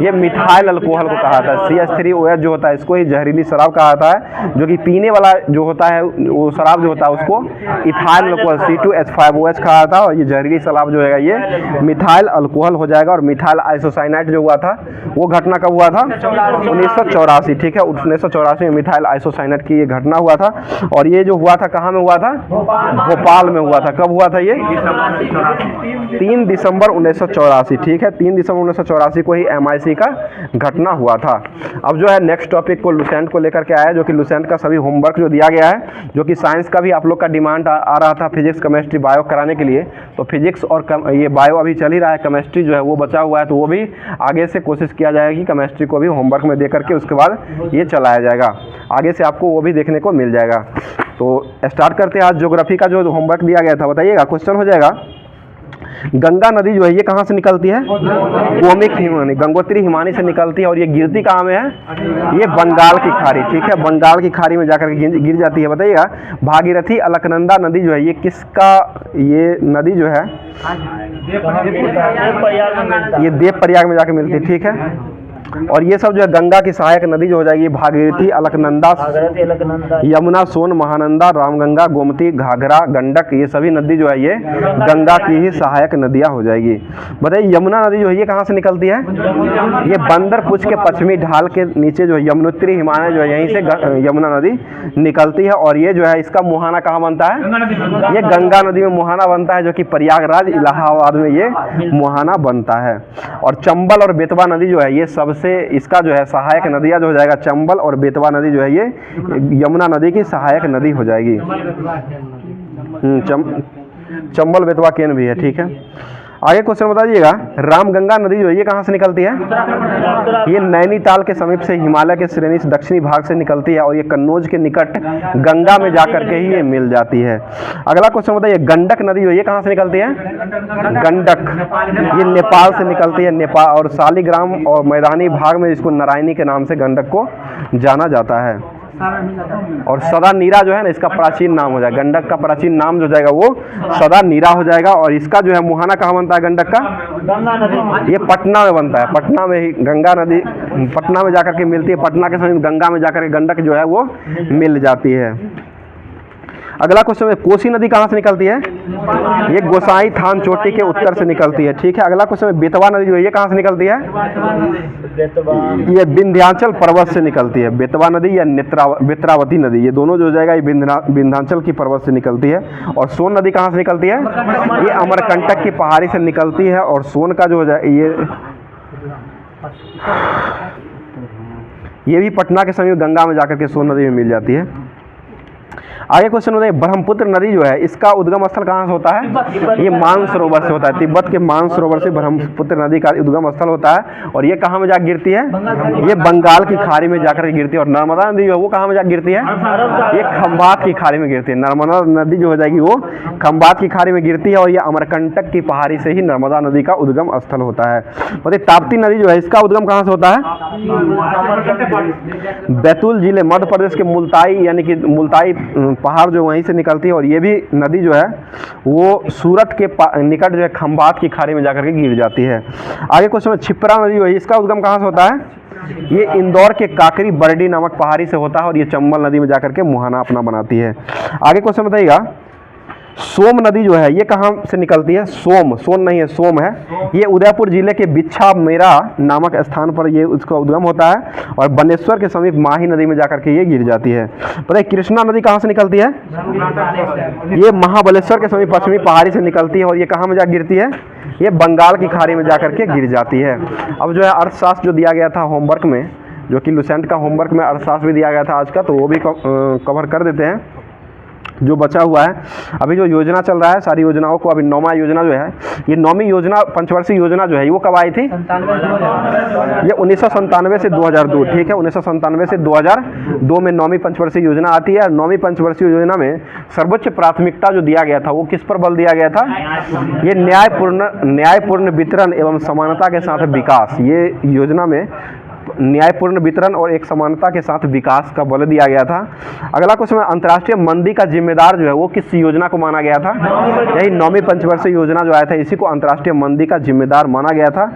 ये मिथाइल अल्कोहल को कहा जाता है। CH3OH जो होता है इसको ही जहरीली शराब कहा जाता है, जो कि पीने वाला जो होता है वो शराब जो होता है उसको इथाइल अल्कोहल C2H5OH कहा जाता है। और ये जहरीली शराब जो है ये मिथाइल अल्कोहल हो जाएगा। और मिथाइल आइसोसाइनाइड जो हुआ था वो घटना कब हुआ था, 1984, ठीक है। 1984 में मिथाइल आइसोसाइनाइड की ये घटना हुआ था। और ये जो हुआ था कहाँ में हुआ था, भोपाल में हुआ था। कब हुआ था ये, 3 दिसंबर 1984, ठीक है। 3 दिसंबर 1984 को ही MIC का घटना हुआ था। अब जो है नेक्स्ट टॉपिक को लुसेंट को लेकर के आया, जो कि लुसेंट का सभी होमवर्क जो दिया गया है, जो कि साइंस का भी आप लोग का डिमांड आ रहा था फिजिक्स केमिस्ट्री बायो कराने के लिए, तो फिजिक्स और ये बायो अभी चल ही रहा है, केमिस्ट्री जो है वो बचा हुआ है, तो वो भी आगे से कोशिश किया जाएगा कि केमिस्ट्री को भी होमवर्क में दे करके उसके बाद ये चलाया जाएगा, आगे से आपको वो भी देखने को मिल जाएगा। तो स्टार्ट करते हैं आज ज्योग्राफी का जो होमवर्क दिया गया था। बताइएगा क्वेश्चन हो जाएगा, गंगा नदी जो है ये कहाँ से निकलती है, गोमुख हिमानी, गंगोत्री हिमानी से निकलती है। और ये गिरती कहाँ में है, ये बंगाल की खाड़ी, ठीक है। बंगाल की खाड़ी में जाकर के गिर जाती है। बताइएगा भागीरथी अलकनंदा नदी जो है ये किसका, ये नदी जो है ये देव प्रयाग में जाकर मिलती है, ठीक है। और ये सब जो है गंगा की सहायक नदी जो हो जाएगी भागीरथी, अलकनंदा, यमुना, सोन, महानंदा, रामगंगा, गोमती, घाघरा, गंडक, ये सभी नदी जो है ये गंगा की ही सहायक नदियां हो जाएगी। बताइए यमुना नदी जो है ये कहाँ से निकलती है, ये बंदर पुछ के पश्चिमी ढाल के नीचे जो है यमुनोत्री हिमालय जो है यहीं से यमुना नदी निकलती है। और ये जो है इसका मुहाना कहाँ बनता है, ये गंगा नदी में मुहाना बनता है, जो कि प्रयागराज इलाहाबाद में ये मुहाना बनता है। और चंबल और बेतवा नदी जो है ये सबसे इसका जो है सहायक नदियां जो हो जाएगा, चंबल और बेतवा नदी जो है ये यमुना नदी की सहायक नदी हो जाएगी। चंबल बेतवा केन भी है, ठीक है। आगे क्वेश्चन बताइएगा, रामगंगा नदी जो है ये कहाँ से निकलती है, ये नैनीताल के समीप से हिमालय के श्रेणी से दक्षिणी भाग से निकलती है। और ये कन्नौज के निकट गंगा में जाकर के ही ये मिल जाती है। अगला क्वेश्चन बताइए, गंडक नदी जो है ये कहाँ से निकलती है, गंडक ये नेपाल से निकलती है। नेपाल और शालिग्राम और मैदानी भाग में इसको नारायणी के नाम से गंडक को जाना जाता है। और सदा नीरा जो है ना इसका प्राचीन नाम हो जाएगा, गंडक का प्राचीन नाम जो जाएगा वो सदा नीरा हो जाएगा। और इसका जो है मुहाना कहाँ बनता है गंडक का, ये पटना में बनता है। पटना में ही गंगा नदी पटना में जाकर के मिलती है, पटना के समय गंगा में जाकर के गंडक जो है वो मिल जाती है। अगला क्वेश्चन है, कोसी नदी कहाँ से निकलती है, ये गोसाई थान चोटी के उत्तर से निकलती है, ठीक है। अगला क्वेश्चन है, बेतवा नदी जो है ये कहाँ से निकलती है, ये विंध्याचल पर्वत से निकलती है। बेतवा नदी या नेत्रावती नदी, ये दोनों जो हो जाएगा ये विंध्याचल की पर्वत से निकलती है। और सोन नदी कहाँ से निकलती है, ये अमरकंटक की पहाड़ी से निकलती है। और सोन का जो हो जाए ये भी पटना के समीप गंगा में जाकर के सोन नदी में मिल जाती है। आगे क्वेश्चन बताइए, ब्रह्मपुत्र नदी जो है इसका उद्गम स्थल कहाँ से होता है? ये मानसरोवर से होता है। तिब्बत के मानसरोवर से ब्रह्मपुत्र नदी का उद्गम स्थल होता है। और ये कहाँ में जाकर गिरती है? ये बंगाल की खाड़ी में जाकर गिरती है। और नर्मदा नदी जो है वो कहाँ में जाकर गिरती है? ये खंबात की खाड़ी में गिरती है। नर्मदा नदी जो हो जाएगी वो खंबात की खाड़ी में गिरती है। और ये अमरकंटक की पहाड़ी से ही नर्मदा नदी का उद्गम स्थल होता है। बताइए, ताप्ती नदी जो है इसका उद्गम कहाँ से होता है? बैतूल जिले मध्य प्रदेश के मुल्ताई, यानी कि मुल्ताई पहाड़ जो वहीं से निकलती है। और ये भी नदी जो है वो सूरत के निकट जो है खंबात की खाड़ी में जाकर के गिर जाती है। आगे क्वेश्चन में, क्षिप्रा नदी जो है इसका उद्गम कहाँ से होता है? ये इंदौर के काकरी बरडी नामक पहाड़ी से होता है। और ये चंबल नदी में जाकर के मुहाना अपना बनाती है। आगे क्वेश्चन बताइएगा, सोम नदी जो है ये कहाँ से निकलती है? सोन नहीं है, सोम है। ये उदयपुर जिले के बिच्छा मेरा नामक स्थान पर ये उसका उद्गम होता है। और बनेश्वर के समीप माही नदी में जाकर के ये गिर जाती है। पता है कृष्णा नदी कहाँ से निकलती है? ये महाबलेश्वर के समीप पश्चिमी पहाड़ी से निकलती है। और ये कहाँ में जाकर गिरती है? ये बंगाल की खाड़ी में जाकर के गिर जाती है। अब जो है अर्थशास्त्र जो दिया गया था होमवर्क में, जो कि लुसेंट का होमवर्क में अर्थशास्त्र भी दिया गया था आज का, तो वो भी कवर कर देते हैं जो बचा हुआ है। अभी जो योजना चल रहा है सारी योजनाओं को, अभी 9वां योजना जो है, ये 9वीं योजना पंचवर्षीय योजना जो है वो कब आई थी? ये 1997 से 2002, ठीक है। 1997 से 2002 में 9वीं पंचवर्षीय योजना आती है। और 9वीं पंचवर्षीय योजना में सर्वोच्च प्राथमिकता जो दिया गया था वो किस पर बल दिया गया था? ये न्यायपूर्ण वितरण एवं समानता के साथ विकास। ये योजना में न्यायपूर्ण वितरण और एक समानता के साथ विकास का बल दिया गया था। अगला क्वेश्चन, अंतर्राष्ट्रीय मंदी का जिम्मेदार जो है वो किस योजना को माना गया था? यही 9वीं पंचवर्षीय योजना जो आया था इसी को अंतर्राष्ट्रीय मंदी का जिम्मेदार माना गया था।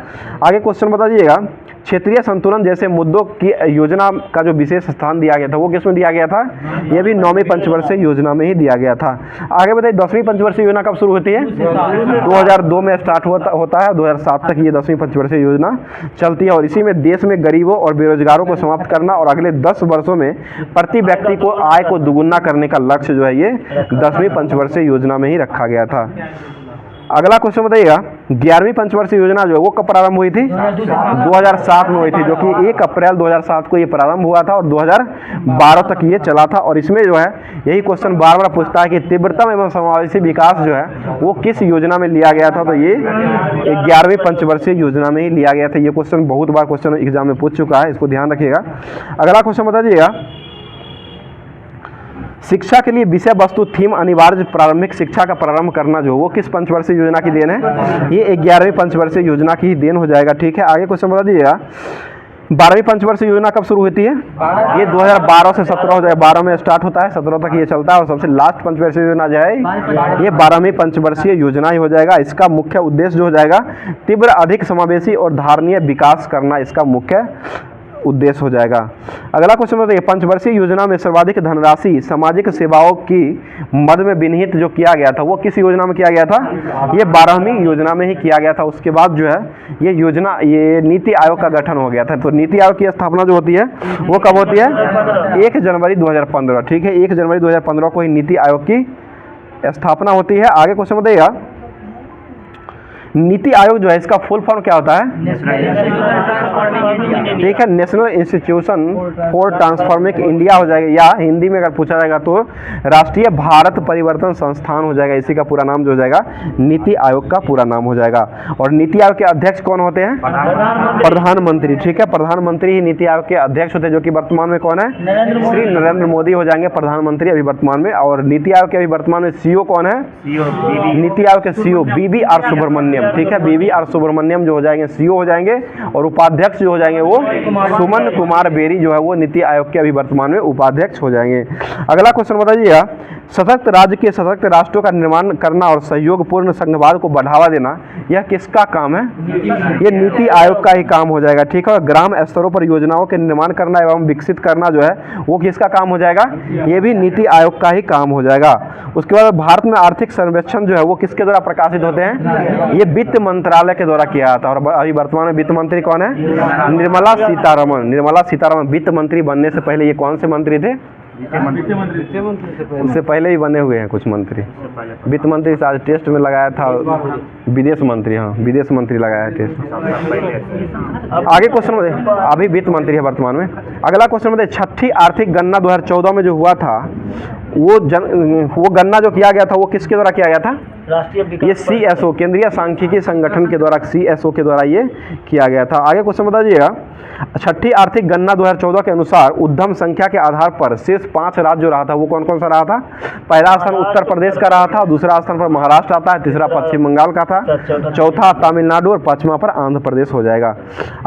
आगे क्वेश्चन बता दीजिएगा, क्षेत्रीय संतुलन जैसे मुद्दों की योजना का जो विशेष स्थान दिया गया था वो किसमें दिया गया था? ये भी 9वीं पंचवर्षीय योजना में ही दिया गया था। आगे बताइए, 10वीं पंचवर्षीय योजना कब शुरू होती है? 2002 में स्टार्ट होता है। 2007 तक ये 10वीं पंचवर्षीय योजना चलती है। और इसी में देश में गरीबों और बेरोजगारों को समाप्त करना और अगले 10 वर्षों में प्रति व्यक्ति को आय को दुगुना करने का लक्ष्य जो है ये 10वीं पंचवर्षीय योजना में ही रखा गया था। अगला क्वेश्चन बताइएगा, 11वीं पंचवर्षीय योजना जो है वो कब प्रारंभ हुई थी? 2007 में हुई थी, जो कि 1 अप्रैल 2007 को ये प्रारंभ हुआ था और 2012 तक ये चला था। और इसमें जो है यही क्वेश्चन बार बार पूछता है कि तीव्रतम एवं समावेशी विकास जो है वो किस योजना में लिया गया था? तो ये 11वीं पंचवर्षीय योजना में ही लिया गया था। ये क्वेश्चन बहुत बार क्वेश्चन एग्जाम में पूछ चुका है, इसको ध्यान रखिएगा। अगला क्वेश्चन बता दीजिएगा, शिक्षा के लिए विषय वस्तु थीम अनिवार्य प्रारंभिक शिक्षा का प्रारंभ करना जो वो किस पंचवर्षीय योजना की देन है? ये 11वीं पंचवर्षीय योजना की ही देन हो जाएगा, ठीक है। आगे क्वेश्चन बता दीजिएगा, 12वीं पंचवर्षीय योजना कब शुरू होती है? ये 2012 से 17 हो जाएगा। 12 में स्टार्ट होता है, 17 तक ये चलता है। और सबसे लास्ट पंचवर्षीय योजना जो है ये 12वीं पंचवर्षीय योजना ही हो जाएगा। इसका मुख्य उद्देश्य जो हो जाएगा तीव्र, अधिक समावेशी और धारणीय विकास करना इसका मुख्य उद्देश्य हो जाएगा। अगला क्वेश्चन बताइए, पंचवर्षीय योजना में सर्वाधिक धनराशि सामाजिक सेवाओं की मद में विनिहित जो किया गया था वो किस योजना में किया गया था? ये 12वीं योजना में ही किया गया था। उसके बाद जो है ये योजना, ये नीति आयोग का गठन हो गया था। तो नीति आयोग की स्थापना जो होती है वो कब होती है? 1 जनवरी 2015, ठीक है। 1 जनवरी 2015 को ही नीति आयोग की स्थापना होती है। आगे क्वेश्चन बताइएगा, नीति आयोग जो है इसका फुल फॉर्म क्या होता है? ठीक है, national institution for transforming India हो जाएगा, या हिंदी में अगर पूछा जाएगा तो राष्ट्रीय भारत परिवर्तन संस्थान हो जाएगा। इसी का पूरा नाम जो हो जाएगा नीति आयोग का पूरा नाम हो जाएगा। और नीति आयोग के अध्यक्ष कौन होते हैं? प्रधानमंत्री, ठीक है। प्रधानमंत्री ही नीति आयोग के अध्यक्ष होते हैं, जो कि वर्तमान में कौन है? श्री नरेंद्र मोदी हो जाएंगे प्रधानमंत्री अभी वर्तमान में। और नीति आयोग के अभी वर्तमान में सीईओ कौन है? नीति आयोग के सीईओ BVR सुब्रमण्यम, ठीक है। BVR सुब्रमण्यम जो हो जाएंगे सीईओ हो जाएंगे। और उपाध्यक्ष जो हो जाएंगे वो सुमन कुमार बेरी जो है वो नीति आयोग के अभी वर्तमान में उपाध्यक्ष हो जाएंगे। अगला क्वेश्चन बताइएगा, सशक्त राज्य के सशक्त राष्ट्रों का निर्माण करना और सहयोगपूर्ण संघवाद को बढ़ावा देना यह किसका काम है? ये नीति आयोग का ही काम हो जाएगा, ठीक है। और ग्राम स्तरों पर योजनाओं के निर्माण करना एवं विकसित करना जो है वो किसका काम हो जाएगा? ये भी नीति आयोग का ही काम हो जाएगा। उसके बाद भारत में आर्थिक सर्वेक्षण जो है वो किसके द्वारा प्रकाशित होते हैं? ये वित्त मंत्रालय के द्वारा किया जाता है। और अभी वर्तमान में वित्त मंत्री कौन है? निर्मला सीतारमण। निर्मला सीतारमण वित्त मंत्री बनने से पहले ये कौन से मंत्री थे? उससे पहले ही बने हुए हैं कुछ मंत्री। वित्त मंत्री से आज टेस्ट में लगाया था विदेश मंत्री, हाँ विदेश मंत्री लगाया है टेस्ट। आगे क्वेश्चन में अभी वित्त मंत्री है वर्तमान में। अगला क्वेश्चन में छठी आर्थिक गणना 2014 में जो हुआ था वो गणना जो किया गया था वो किसके द्वारा किया गया था? ये CSO केंद्रीय सांख्यिकी संगठन के द्वारा, CSO के द्वारा ये किया गया था। आगे क्वेश्चन बताइएगा, छठी आर्थिक गणना 2014 के अनुसार उद्यम संख्या के आधार पर शेष 5 राज्य जो रहा था वो कौन कौन सा रहा था? पहला स्थान उत्तर प्रदेश का रहा था, दूसरा स्थान पर महाराष्ट्र आता है, तीसरा पश्चिम बंगाल का था, चौथा तमिलनाडु और पांचवा पर आंध्र प्रदेश हो जाएगा।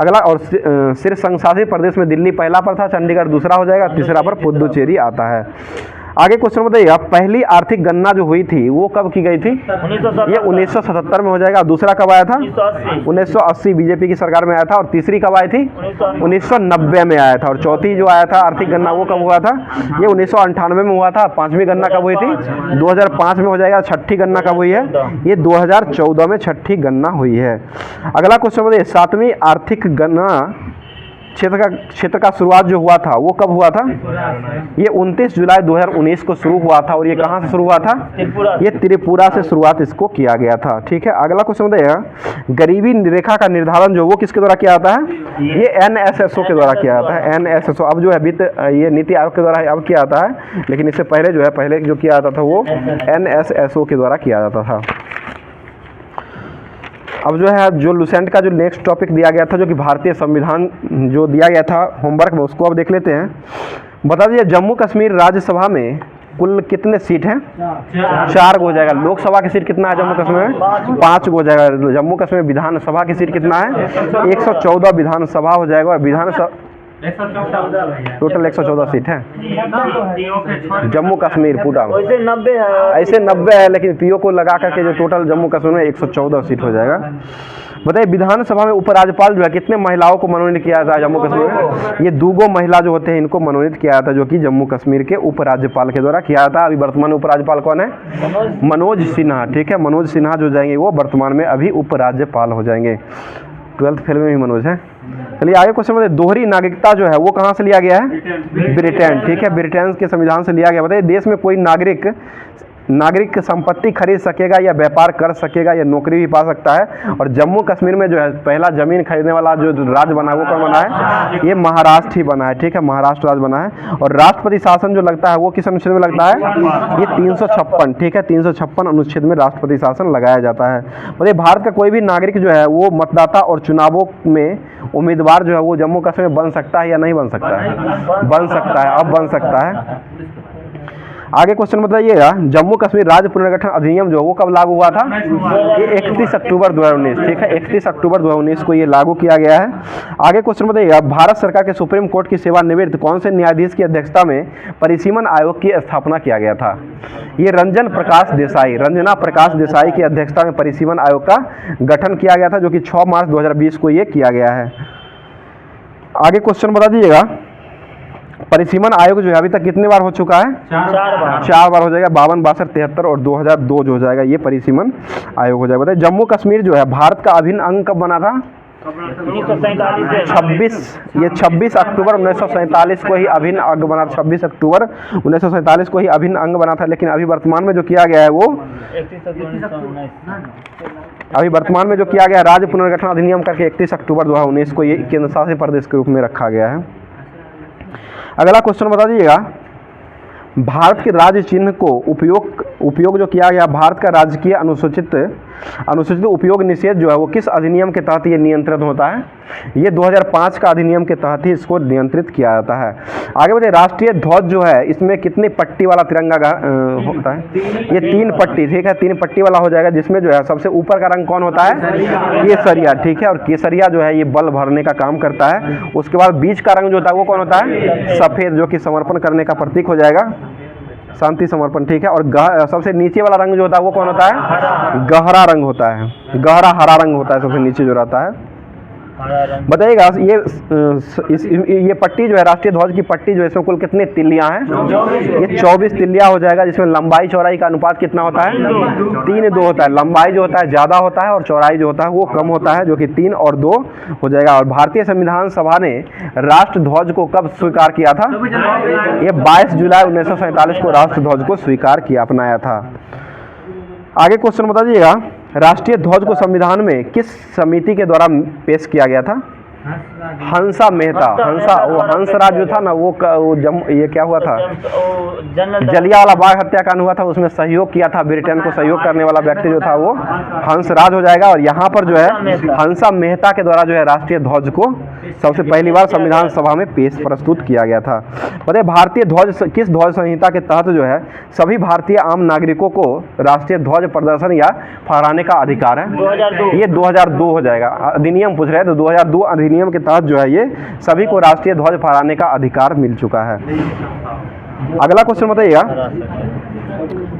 अगला, और शीर्ष संशासित प्रदेश में दिल्ली पहला पर था, चंडीगढ़ दूसरा हो जाएगा, तीसरा पर पुदुचेरी आता है। आगे क्वेश्चन बताइएगा, पहली आर्थिक गणना जो हुई थी वो कब की गई थी? ये 1977 में हो जाएगा। दूसरा कब आया था? 1980 बीजेपी की सरकार में आया था। और तीसरी कब आई थी? 1990 में आया था। और चौथी जो आया था आर्थिक गणना वो कब हुआ था? ये 1998 में हुआ था। पांचवी गणना कब हुई थी? 2005 में हो जाएगा। छठी गणना कब हुई है? ये 2014 में छठी गणना हुई है। अगला क्वेश्चन बताइए, सातवीं आर्थिक गणना क्षेत्र का शुरुआत जो हुआ था वो कब हुआ था? ये 29 जुलाई 2019 को शुरू हुआ था। और ये कहाँ से शुरू हुआ था? ये त्रिपुरा से शुरुआत इसको किया गया था। ठीक है, अगला क्वेश्चन बताइएगा, गरीबी रेखा का निर्धारण जो वो किसके द्वारा किया जाता है? ये NSSO के द्वारा किया जाता है। NSSO अब जो है वित्त ये नीति आयोग के द्वारा अब किया जाता है, लेकिन इससे पहले जो है पहले जो किया जाता था वो NSSO के द्वारा किया जाता था। अब जो है जो लुसेंट का जो नेक्स्ट टॉपिक दिया गया था, जो कि भारतीय संविधान जो दिया गया था होमवर्क में, उसको अब देख लेते हैं। बता दीजिए, जम्मू कश्मीर राज्यसभा में कुल कितने सीट हैं? 4 हो जाएगा। लोकसभा की सीट कितना है जम्मू कश्मीर में? 5 हो जाएगा। जम्मू कश्मीर विधानसभा की सीट कितना है? 114 विधानसभा हो जाएगा। और विधानसभा टोटल 114 सीट है जम्मू कश्मीर पूरा। ऐसे 90 है, लेकिन पीओ को लगा करके जो टोटल जम्मू कश्मीर में 114 सीट हो जाएगा। बताइए, विधानसभा में उपराज्यपाल जो है कितने महिलाओं को मनोनीत किया जाता है जम्मू कश्मीर में? ये 2 महिला जो होते हैं इनको मनोनीत किया जाता है, जो कि जम्मू कश्मीर के उपराज्यपाल के द्वारा किया जाता है। अभी वर्तमान उपराज्यपाल कौन है? मनोज सिन्हा। ठीक है, मनोज सिन्हा जो जाएंगे वो वर्तमान में अभी उपराज्यपाल हो जाएंगे। 12th फेल में भी मनोज है। चलिए आगे क्वेश्चन बताइए, दोहरी नागरिकता जो है वो कहाँ से लिया गया है? ब्रिटेन। ठीक है, ब्रिटेन के संविधान से लिया गया। बताइए, देश में कोई नागरिक संपत्ति खरीद सकेगा या व्यापार कर सकेगा या नौकरी भी पा सकता है। और जम्मू कश्मीर में जो है पहला जमीन खरीदने वाला जो राज्य बना है वो कौन बना है? ये महाराष्ट्र ही बना है। ठीक है, महाराष्ट्र राज्य बना है। और राष्ट्रपति शासन जो लगता है वो किस अनुच्छेद में लगता है? ये 356। ठीक है, 356 अनुच्छेद में राष्ट्रपति शासन लगाया जाता है। बताइए, भारत का कोई भी नागरिक जो है वो मतदाता और चुनावों में उम्मीदवार जो है वो जम्मू कश्मीर में बन सकता है या नहीं बन सकता है? बन सकता है, अब बन सकता है। आगे क्वेश्चन बताइएगा, जम्मू कश्मीर राज्य पुनर्गठन अधिनियम जो वो कब लागू हुआ था? ये 31 अक्टूबर 2019। ठीक है, 31 अक्टूबर 2019 को ये लागू किया गया है। आगे क्वेश्चन बताइएगा, भारत सरकार के सुप्रीम कोर्ट की सेवानिवृत्त कौन से न्यायाधीश की अध्यक्षता में परिसीमन आयोग की स्थापना किया गया था? ये रंजना प्रकाश देसाई की अध्यक्षता में परिसीमन आयोग का गठन किया गया था, जो कि 6 मार्च 2020 को ये किया गया है। आगे क्वेश्चन बता दीजिएगा, परिसीमन आयोग जो है अभी तक कितने बार हो चुका है? 4 बार हो जाएगा। 52, 62, 73 और 2002 जो हो जाएगा ये परिसीमन आयोग हो जाएगा। बताइए, जम्मू कश्मीर जो है भारत का अभिन्न अंग कब बना था? 26 अक्टूबर 1947 को ही अभिन्न अंग बना। 26 अक्टूबर 1947 को ही अभिन्न अंग बना था। लेकिन अभी वर्तमान में जो किया गया है वो राज्य पुनर्गठन अधिनियम करके 31 अक्टूबर 2019 को ये केंद्र शासित प्रदेश के रूप में रखा गया है। अगला क्वेश्चन बता दीजिएगा, भारत के राज्य चिन्ह को उपयोग जो किया गया, भारत का राजकीय अनुसूचित उपयोग निषेध जो है वो किस अधिनियम के तहत ये नियंत्रित होता है? ये 2005 का अधिनियम के तहत ही इसको नियंत्रित किया जाता है। आगे बताइए, राष्ट्रीय ध्वज जो है इसमें कितनी पट्टी वाला तिरंगा होता है? ये 3 पट्टी। ठीक है, 3 पट्टी वाला हो जाएगा, जिसमें जो है सबसे ऊपर का रंग कौन होता है? केसरिया। ठीक है, और केसरिया जो है ये बल भरने का काम करता है। उसके बाद बीच का रंग जो होता है वो कौन होता है? सफ़ेद, जो कि समर्पण करने का प्रतीक हो जाएगा, शांति समर्पण। ठीक है, और सबसे नीचे वाला रंग जो होता है वो कौन होता है? गहरा रंग होता है, गहरा हरा रंग होता है सबसे नीचे जो रहता है। बताइएगा, ये पट्टी जो है राष्ट्रीय ध्वज की पट्टी जो है इसमें कुल कितनी तिल्लियां हैं? ये 24 तिल्लियां हो जाएगा, जिसमें लंबाई चौड़ाई का अनुपात कितना होता है? 3:2 होता है। लंबाई जो होता है ज़्यादा होता है और चौड़ाई जो होता है वो कम होता है, जो कि 3 और 2 हो जाएगा। और भारतीय संविधान सभा ने राष्ट्र ध्वज को कब स्वीकार किया था? ये 22 जुलाई 1947 को राष्ट्र ध्वज को स्वीकार किया, अपनाया था। आगे क्वेश्चन बता दीजिएगा, राष्ट्रीय ध्वज को संविधान में किस समिति के द्वारा पेश किया गया था? हंसा मेहता, वो हंसराज जो था ना वो ये क्या हुआ था, जलियांवाला बाग हत्याकांड हुआ था, उसमें सहयोग किया था, ब्रिटेन को सहयोग करने वाला व्यक्ति जो था वो हंसराज हो जाएगा। और यहाँ पर जो है हंसा मेहता के द्वारा जो है राष्ट्रीय ध्वज को सबसे पहली बार संविधान सभा में प्रस्तुत किया गया था। बताइए भारतीय ध्वज किस ध्वज संहिता के तहत जो है सभी भारतीय आम नागरिकों को राष्ट्रीय ध्वज प्रदर्शन या फहराने का अधिकार है? 2002। ये 2002 हो जाएगा, अधिनियम पूछ रहे हैं तो 2002 अधिनियम के तहत जो है ये सभी को राष्ट्रीय ध्वज फहराने का अधिकार मिल चुका है। अगला क्वेश्चन बताइएगा,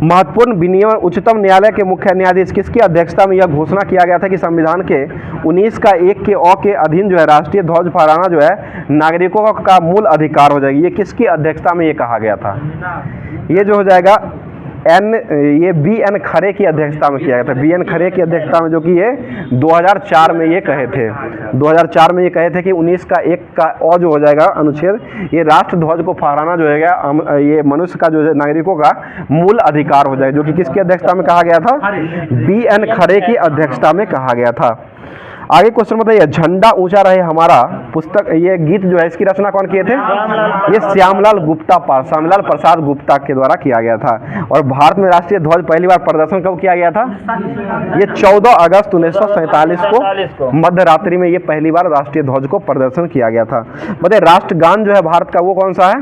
महत्वपूर्ण विनियमन उच्चतम न्यायालय के मुख्य न्यायाधीश किसकी अध्यक्षता में यह घोषणा किया गया था कि संविधान के 19 का 1 के अ के अधीन जो है राष्ट्रीय ध्वज फहराना जो है नागरिकों का मूल अधिकार हो जाएगी। ये किसकी अध्यक्षता में ये कहा गया था? ये जो हो जाएगा ये बी.एन. खरे की अध्यक्षता में किया गया था। बी.एन. खरे की अध्यक्षता में, जो कि ये 2004 में ये कहे थे, 2004 में ये कहे थे कि 19 का 1 का अ जो हो जाएगा अनुच्छेद, ये राष्ट्र ध्वज को फहराना जो है ये मनुष्य का जो है नागरिकों का मूल अधिकार हो जाएगा, जो कि किसकी अध्यक्षता में कहा गया था? बी.एन. खरे की अध्यक्षता में कहा गया था। आगे क्वेश्चन बताइए, झंडा ऊंचा रहे हमारा पुस्तक, ये गीत जो है इसकी रचना कौन किए थे? ये श्यामलाल प्रसाद गुप्ता के द्वारा किया गया था। और भारत में राष्ट्रीय ध्वज पहली बार प्रदर्शन कब किया गया था? ये 14 अगस्त 1947 को मध्य रात्रि में ये पहली बार राष्ट्रीय ध्वज को प्रदर्शन किया गया था। बताइए राष्ट्रगान जो है भारत का वो कौन सा है?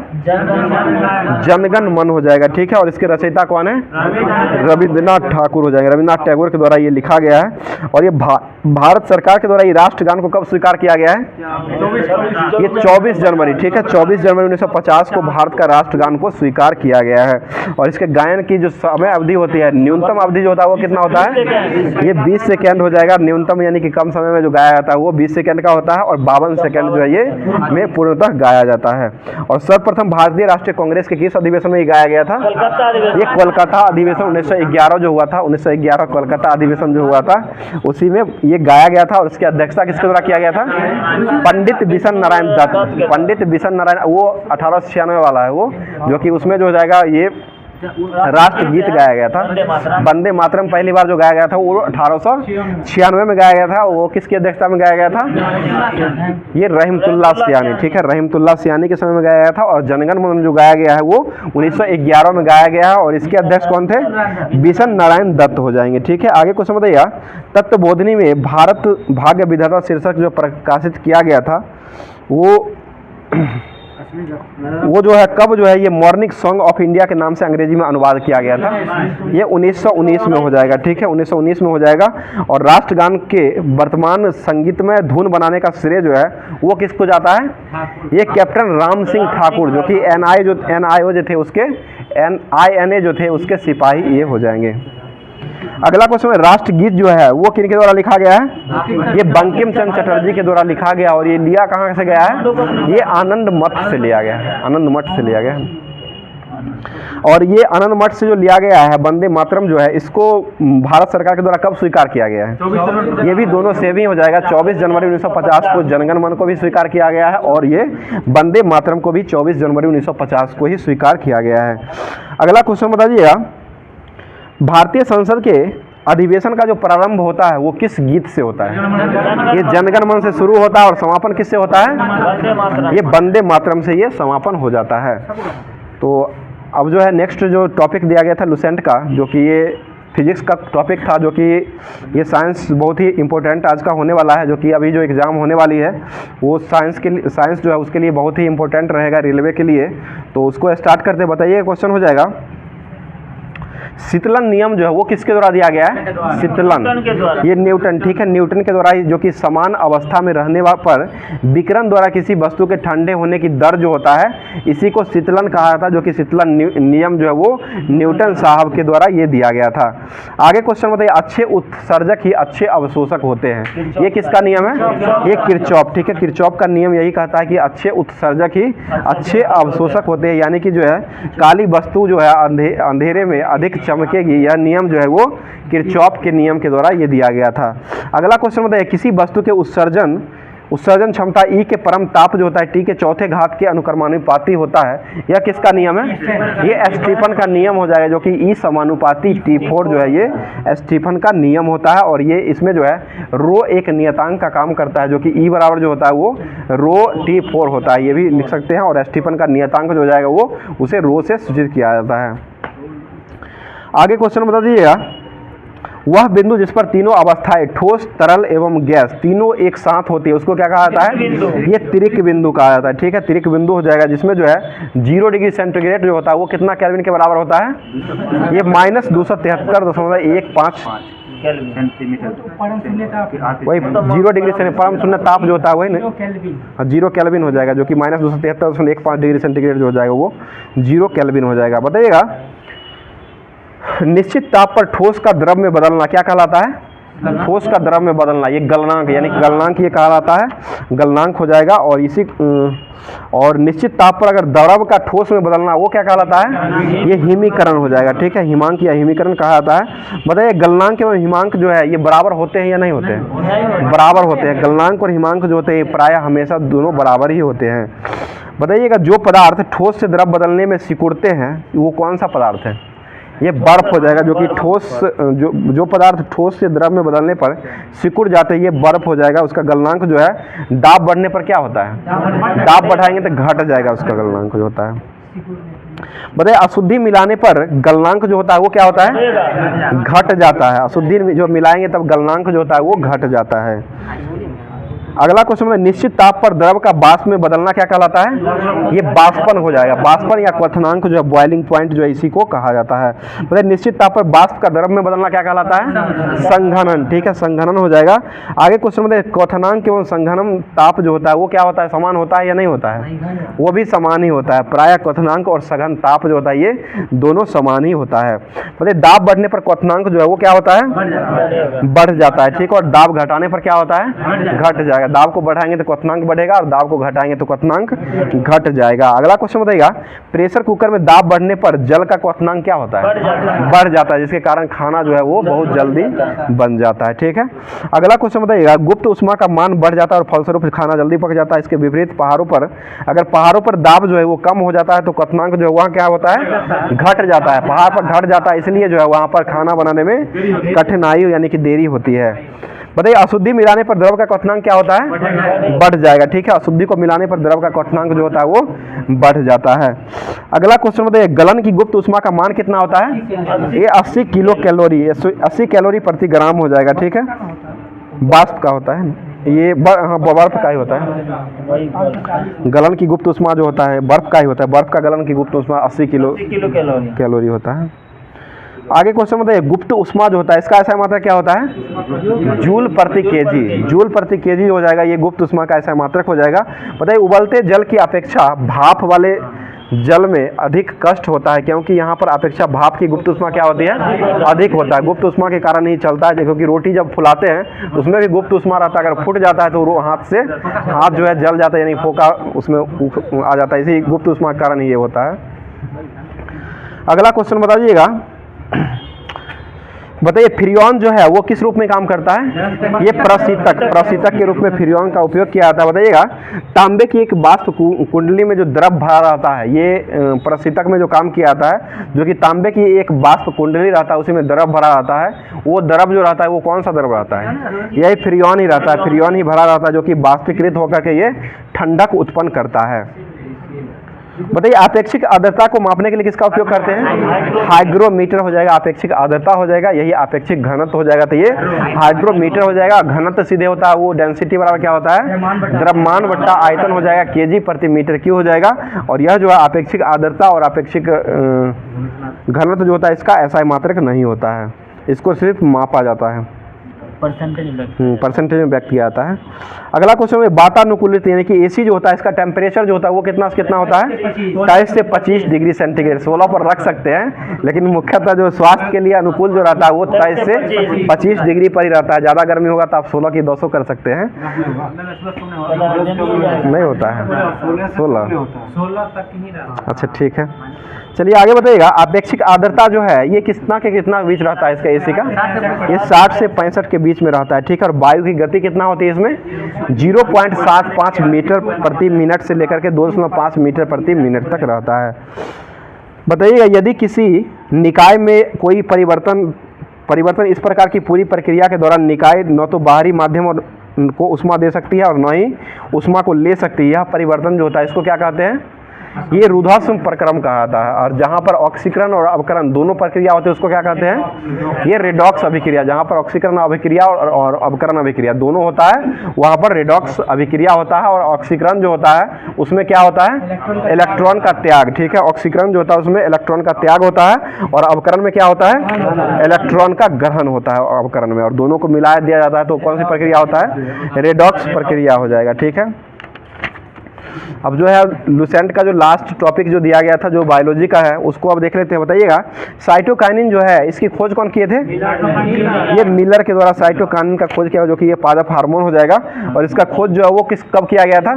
जनगण मन हो जाएगा, ठीक है। और इसके रचयिता कौन है? रविंद्रनाथ ठाकुर हो जाएंगे, रविंद्रनाथ टैगोर के द्वारा ये लिखा गया है। और ये भारत सरकार के द्वारा ये राष्ट्रगान को कब स्वीकार किया गया है? ये 24 जनवरी, ठीक है, 24 जनवरी 1950 को भारत का राष्ट्रगान को स्वीकार किया गया है। और इसके गायन की जो समय अवधि होती है, न्यूनतम अवधि जो होता है वो कितना होता है? ये 20 सेकेंड हो जाएगा न्यूनतम, यानी कि कम समय में जो गाया जाता है वो 20 सेकेंड का होता है। और 52 सेकेंड जो है ये में पूर्णतः गाया जाता है। और सर्वप्रथम भारतीय राष्ट्रीय कांग्रेस के किस अधिवेशन में ये गाया गया था? ये कोलकाता अधिवेशन 1911 जो हुआ था, 1911 कोलकाता अधिवेशन जो हुआ था उसी में ये गाया गया था। और इसकी अध्यक्षता किसके द्वारा किया गया था? पंडित बिशन नारायण दत्त। पंडित बिशन नारायण, वो 1896 वाला है वो, जो कि उसमें जो हो जाएगा ये राष्ट्रगीत गाया गया था। वंदे मातरम पहली बार जो गाया गया था वो 1896 में गाया गया था। वो किसकी अध्यक्षता में गाया गया था? ये रहमतुल्लाह सियानी, ठीक है, रहमतुल्लाह सियानी के समय में गाया गया था। और जनगण मन जो गाया गया है वो 1911 में गाया गया है। और इसके अध्यक्ष कौन थे? बिशन नारायण दत्त हो जाएंगे, ठीक है। आगे क्वेश्चन बताइए, तत्वबोधिनी में भारत भाग्य विधाता शीर्षक जो प्रकाशित किया गया था वो जो है कब जो है ये मॉर्निंग सॉन्ग ऑफ इंडिया के नाम से अंग्रेजी में अनुवाद किया गया था? ये 1919 में हो जाएगा, ठीक है, 1919 में हो जाएगा। और राष्ट्रगान के वर्तमान संगीत में धुन बनाने का श्रेय जो है वो किसको जाता है? ये कैप्टन राम सिंह ठाकुर, जो कि NIO जो थे उसके NINA जो थे उसके सिपाही ये हो जाएंगे। अगला क्वेश्चन है, राष्ट्रगीत जो है वो किनके द्वारा लिखा गया है? ये बंकिम चंद्र चटर्जी के द्वारा लिखा गया। और ये लिया कहाँ से गया है? ये आनंद मठ से लिया गया है, आनंद मठ से लिया गया है। और ये आनंद मठ से जो लिया गया है वंदे मातरम जो है, इसको भारत सरकार के द्वारा कब स्वीकार किया गया है? ये भी दोनों सेम ही हो जाएगा। 24 जनवरी 1950 को जनगण मन को भी स्वीकार किया गया है और ये वंदे मातरम को भी 24 जनवरी 1950 को ही स्वीकार किया गया है। अगला क्वेश्चन बताइएगा, भारतीय संसद के अधिवेशन का जो प्रारंभ होता है वो किस गीत से होता है? ये जनगण मन से शुरू होता है और समापन किससे होता है? ये वंदे मातरम से ये समापन हो जाता है। तो अब जो है नेक्स्ट जो टॉपिक दिया गया था लुसेंट का, जो कि ये फिजिक्स का टॉपिक था, जो कि ये साइंस बहुत ही इंपॉर्टेंट आज का होने वाला है, जो कि अभी जो एग्ज़ाम होने वाली है वो साइंस जो है उसके लिए बहुत ही इंपॉर्टेंट रहेगा रेलवे के लिए। तो उसको स्टार्ट करते बताइए, क्वेश्चन हो जाएगा, शीतलन नियम जो है वो किसके द्वारा दिया गया है? शीतलन, ये न्यूटन, ठीक है, न्यूटन के द्वारा, जो कि समान अवस्था में रहने पर विकिरण द्वारा किसी वस्तु के ठंडे होने की दर जो होता है इसी को शीतलन कहा था, जो कि शीतलन नियम जो है वो न्यूटन साहब के द्वारा ये दिया गया था। आगे क्वेश्चन बताइए, अच्छे उत्सर्जक ही अच्छे अवशोषक होते हैं, ये किसका नियम है? ये किरचॉफ, ठीक है, किरचॉफ का नियम यही कहता है कि अच्छे उत्सर्जक ही अच्छे अवशोषक होते हैं, यानी कि जो है काली वस्तु जो है अंधेरे में अधिक चमकेगी। यह नियम जो है वो किरचॉफ के नियम के द्वारा ये दिया गया था। अगला क्वेश्चन बताइए, किसी वस्तु के उत्सर्जन उत्सर्जन क्षमता E के परम ताप जो होता है T के चौथे घात के अनुक्रमानुपाती होता है। यह किसका नियम है? ये स्टीफन का नियम हो जाएगा, जो कि E समानुपाती T4 जो है ये स्टीफन का नियम होता है। और ये इसमें जो है रो एक नियतांक का काम करता है, जो कि E बराबर जो होता है वो रो T4 होता है, ये भी लिख सकते हैं। और स्टीफन का नियतांक जो हो जाएगा वो उसे रो से सूचित किया जाता है। आगे क्वेश्चन बता दीजिएगा, वह बिंदु जिस पर तीनों अवस्थाएं ठोस, तरल एवं गैस तीनों एक साथ होती है उसको क्या कहा जाता है? ये तिर्क बिंदु कहा जाता है। ठीक है, तिर्क बिंदु हो जाएगा, जिसमें जो है 0 डिग्री सेंटीग्रेड जो होता है वो कितना केल्विन के बराबर होता है? ये -273.15 वही 0 डिग्री से परम शून्य ताप जो होता है वही ना 0 केल्विन हो जाएगा, जो कि -273.15 डिग्री सेंटीग्रेड जो हो जाएगा वो 0 केल्विन हो जाएगा। बताइएगा, निश्चित ताप पर ठोस का द्रव में बदलना क्या कहलाता है? ठोस का द्रव में बदलना, ये गलनांक यानी गलनांक ये कहलाता है, गलनांक हो जाएगा। और इसी और निश्चित ताप पर अगर द्रव का ठोस में बदलना वो क्या कहलाता है? ये हिमीकरण हो जाएगा। ठीक है, हिमांक या हिमीकरण कहा जाता है। बताइए, गलनांक एवं हिमांक जो है ये बराबर होते हैं या नहीं होते हैं? बराबर होते हैं। गलनांक और हिमांक जो होते हैं प्रायः हमेशा दोनों बराबर ही होते हैं। बताइएगा, जो पदार्थ ठोस से द्रव बदलने में सिकुड़ते हैं वो कौन सा पदार्थ है? ये बर्फ हो जाएगा, जो कि ठोस जो पदार्थ ठोस से द्रव में बदलने पर सिकुड़ जाते हैं ये बर्फ हो जाएगा। उसका गलनांक जो है दाब बढ़ने पर क्या होता है? दाब बढ़ाएंगे तो घट जाएगा उसका गलनांक जो होता है। बताइए, अशुद्धि मिलाने पर गलनांक जो होता है वो क्या होता है? घट जाता है। अशुद्धि जो मिलाएंगे तब गलनांक जो होता है वो घट जाता है। अगला क्वेश्चन में, निश्चित ताप पर द्रव का वाष्प में बदलना क्या कहलाता है? ये वाष्पन हो जाएगा। वाष्पन या क्वथनांक जो है बॉइलिंग पॉइंट जो है इसी को कहा जाता है। मतलब निश्चित ताप पर वाष्प का द्रव में बदलना क्या कहलाता है? संघनन। ठीक है, संघनन हो जाएगा। आगे क्वेश्चन में, क्वथनांक एवं संघनन ताप जो होता है वो क्या होता है? समान होता है या नहीं होता है? वो भी समान ही होता है। प्रायः क्वथनांक और सघन ताप जो होता है ये दोनों समान ही होता है। मतलब दाब बढ़ने पर क्वथनांक जो है वो क्या होता है? बढ़ जाता है। ठीक है, और दाब घटाने पर क्या होता है? घट जाएगा। दाब को बढ़ाएंगे तो क्वथनांक बढ़ेगा और दाब को घटाएंगे तो क्वथनांक घट जाएगा। अगला क्वेश्चन बताइएगा, प्रेशर कुकर में दाब बढ़ने पर जल का क्वथनांक क्या होता है? बढ़ जाता है, जिसके कारण खाना जो है वो बहुत जल्दी बन जाता है। ठीक है, अगला क्वेश्चन बताइएगा, गुप्त उष्मा का मान बढ़ जाता है और फलस्वरूप खाना जल्दी पक जाता है। इसके विपरीत पहाड़ों पर अगर पहाड़ों पर दाब जो है वो कम हो जाता है तो क्वथनांक जो है वहाँ क्या होता है? घट जाता है। पहाड़ पर घट जाता है, इसलिए जो है वहाँ पर खाना बनाने में कठिनाई यानी कि देरी होती है। बताइए, अशुद्धि मिलाने पर द्रव का क्वथनांक क्या होता है? बढ़ जाएगा। ठीक है, अशुद्धि को मिलाने पर द्रव का क्वथनांक जो होता है वो बढ़ जाता है। अगला क्वेश्चन बताइए, गलन की गुप्त उष्मा का मान कितना होता है? ये 80 किलो कैलोरी, 80 कैलोरी प्रति ग्राम हो जाएगा। ठीक है, वाष्प का होता है ये, हाँ बर्फ का ही होता है। गलन की गुप्त उष्मा जो होता है बर्फ का ही होता है। बर्फ का गलन की गुप्त उष्मा 80 किलो कैलोरी होता है। आगे क्वेश्चन बताइए, गुप्त उष्मा जो होता है इसका ऐसा मात्रक क्या होता है? जूल प्रति केजी। जूल प्रति केजी हो जाएगा, ये गुप्त उष्मा का ऐसा मात्रक हो जाएगा। बताइए, उबलते जल की अपेक्षा भाप वाले जल में अधिक कष्ट होता है, क्योंकि यहाँ पर अपेक्षा भाप की गुप्त उष्मा क्या होती है? अधिक होता है। गुप्त उष्मा के कारण ही चलता है, क्योंकि रोटी जब फुलाते हैं उसमें भी गुप्त उष्मा रहता है। अगर फूट जाता है तो हाथ जो है जल जाता है, यानी फोका उसमें आ जाता है। इसी गुप्त उष्मा के कारण ही ये होता है। अगला क्वेश्चन बताइएगा, बताइए, फ्रियोन जो है वो किस रूप में काम करता है? ये प्रशीतक के रूप में फ्रियोन का उपयोग किया जाता है। बताइएगा, तांबे की एक वाष्प कुंडली में जो द्रव भरा रहता है ये प्रशीतक में जो काम किया जाता है, जो कि तांबे की एक वाष्प कुंडली रहता है उसी में द्रव भरा रहता है। वो द्रव जो रहता है वो कौन सा द्रव रहता है? यही फ्रियोन ही रहता है। फ्रियोन ही भरा रहता है, जो कि वाष्पीकृत होकर के ये ठंडक उत्पन्न करता है। बताइए, आपेक्षिक आर्द्रता को मापने के लिए किसका उपयोग करते हैं? हाइग्रोमीटर हो जाएगा। आपेक्षिक आर्द्रता हो जाएगा, यही आपेक्षिक घनत्व हो जाएगा, तो ये हाइग्रोमीटर हो जाएगा। घनत्व सीधे होता है वो डेंसिटी बराबर क्या होता है? द्रव्यमान बट्टा आयतन हो जाएगा, केजी प्रति मीटर क्यूब हो जाएगा। और यह जो है आपेक्षिक आर्द्रता और आपेक्षिक घनत्व जो होता है इसका ऐसा मात्रक नहीं होता है, इसको सिर्फ मापा जाता है, परसेंटेज में व्यक्त किया जाता है। अगला क्वेश्चन में, वातानुकूलित यानी कि एसी जो होता है इसका टेम्परेचर जो होता है वो कितना से कितना होता है? 23 से 25 डिग्री सेंटीग्रेड। 16 पर रख सकते हैं, लेकिन मुख्यतः जो स्वास्थ्य के लिए अनुकूल जो रहता है वो 23 से 25 डिग्री पर ही रहता है। ज़्यादा गर्मी होगा तो आप 16 की 200 कर सकते हैं। नहीं होता है 16 तक ही। अच्छा ठीक है, चलिए आगे बताइएगा, अपेक्षिक आर्द्रता जो है ये कितना के कितना बीच रहता है इसका एसी का? ये 60 से 65 के बीच बीच में रहता है, ठीक है। और वायु की गति कितना होती है इसमें 0.75 मीटर प्रति मिनट से लेकर के 2.5 मीटर प्रति मिनट तक रहता है। बताइएगा, यदि किसी निकाय में कोई परिवर्तन इस प्रकार की पूरी प्रक्रिया के दौरान निकाय न तो बाहरी माध्यम और को उष्मा दे सकती है और न ही उष्मा को ले सकती है, यह परिवर्तन जो होता है इसको क्या कहते हैं, ये रुधाश्म प्रक्रम कहा जाता है। और जहाँ पर ऑक्सीकरण और अवकरण दोनों प्रक्रिया होती है उसको क्या कहते हैं, ये रेडॉक्स अभिक्रिया। जहाँ पर ऑक्सीकरण अभिक्रिया और अवकरण अभिक्रिया दोनों होता है वहाँ पर रेडॉक्स अभिक्रिया होता है। और ऑक्सीकरण जो होता है उसमें क्या होता है, इलेक्ट्रॉन का त्याग, ठीक है। ऑक्सीकरण जो होता है उसमें इलेक्ट्रॉन का त्याग होता है और अवकरण में क्या होता है, इलेक्ट्रॉन का ग्रहण होता है अवकरण में, और दोनों को मिला दिया जाता है तो कौन सी प्रक्रिया होता है, रेडॉक्स प्रक्रिया हो जाएगा, ठीक है। अब जो है लुसेंट का जो लास्ट टॉपिक जो दिया गया था जो बायोलॉजी का है उसको अब देख लेते हैं। बताइएगा, साइटोकाइनिन जो है इसकी खोज कौन किए थे, ये मिलर के द्वारा साइटोकाइनिन का खोज किया, जो कि ये पादप हार्मोन हो जाएगा। और इसका खोज जो है वो कब किया गया था,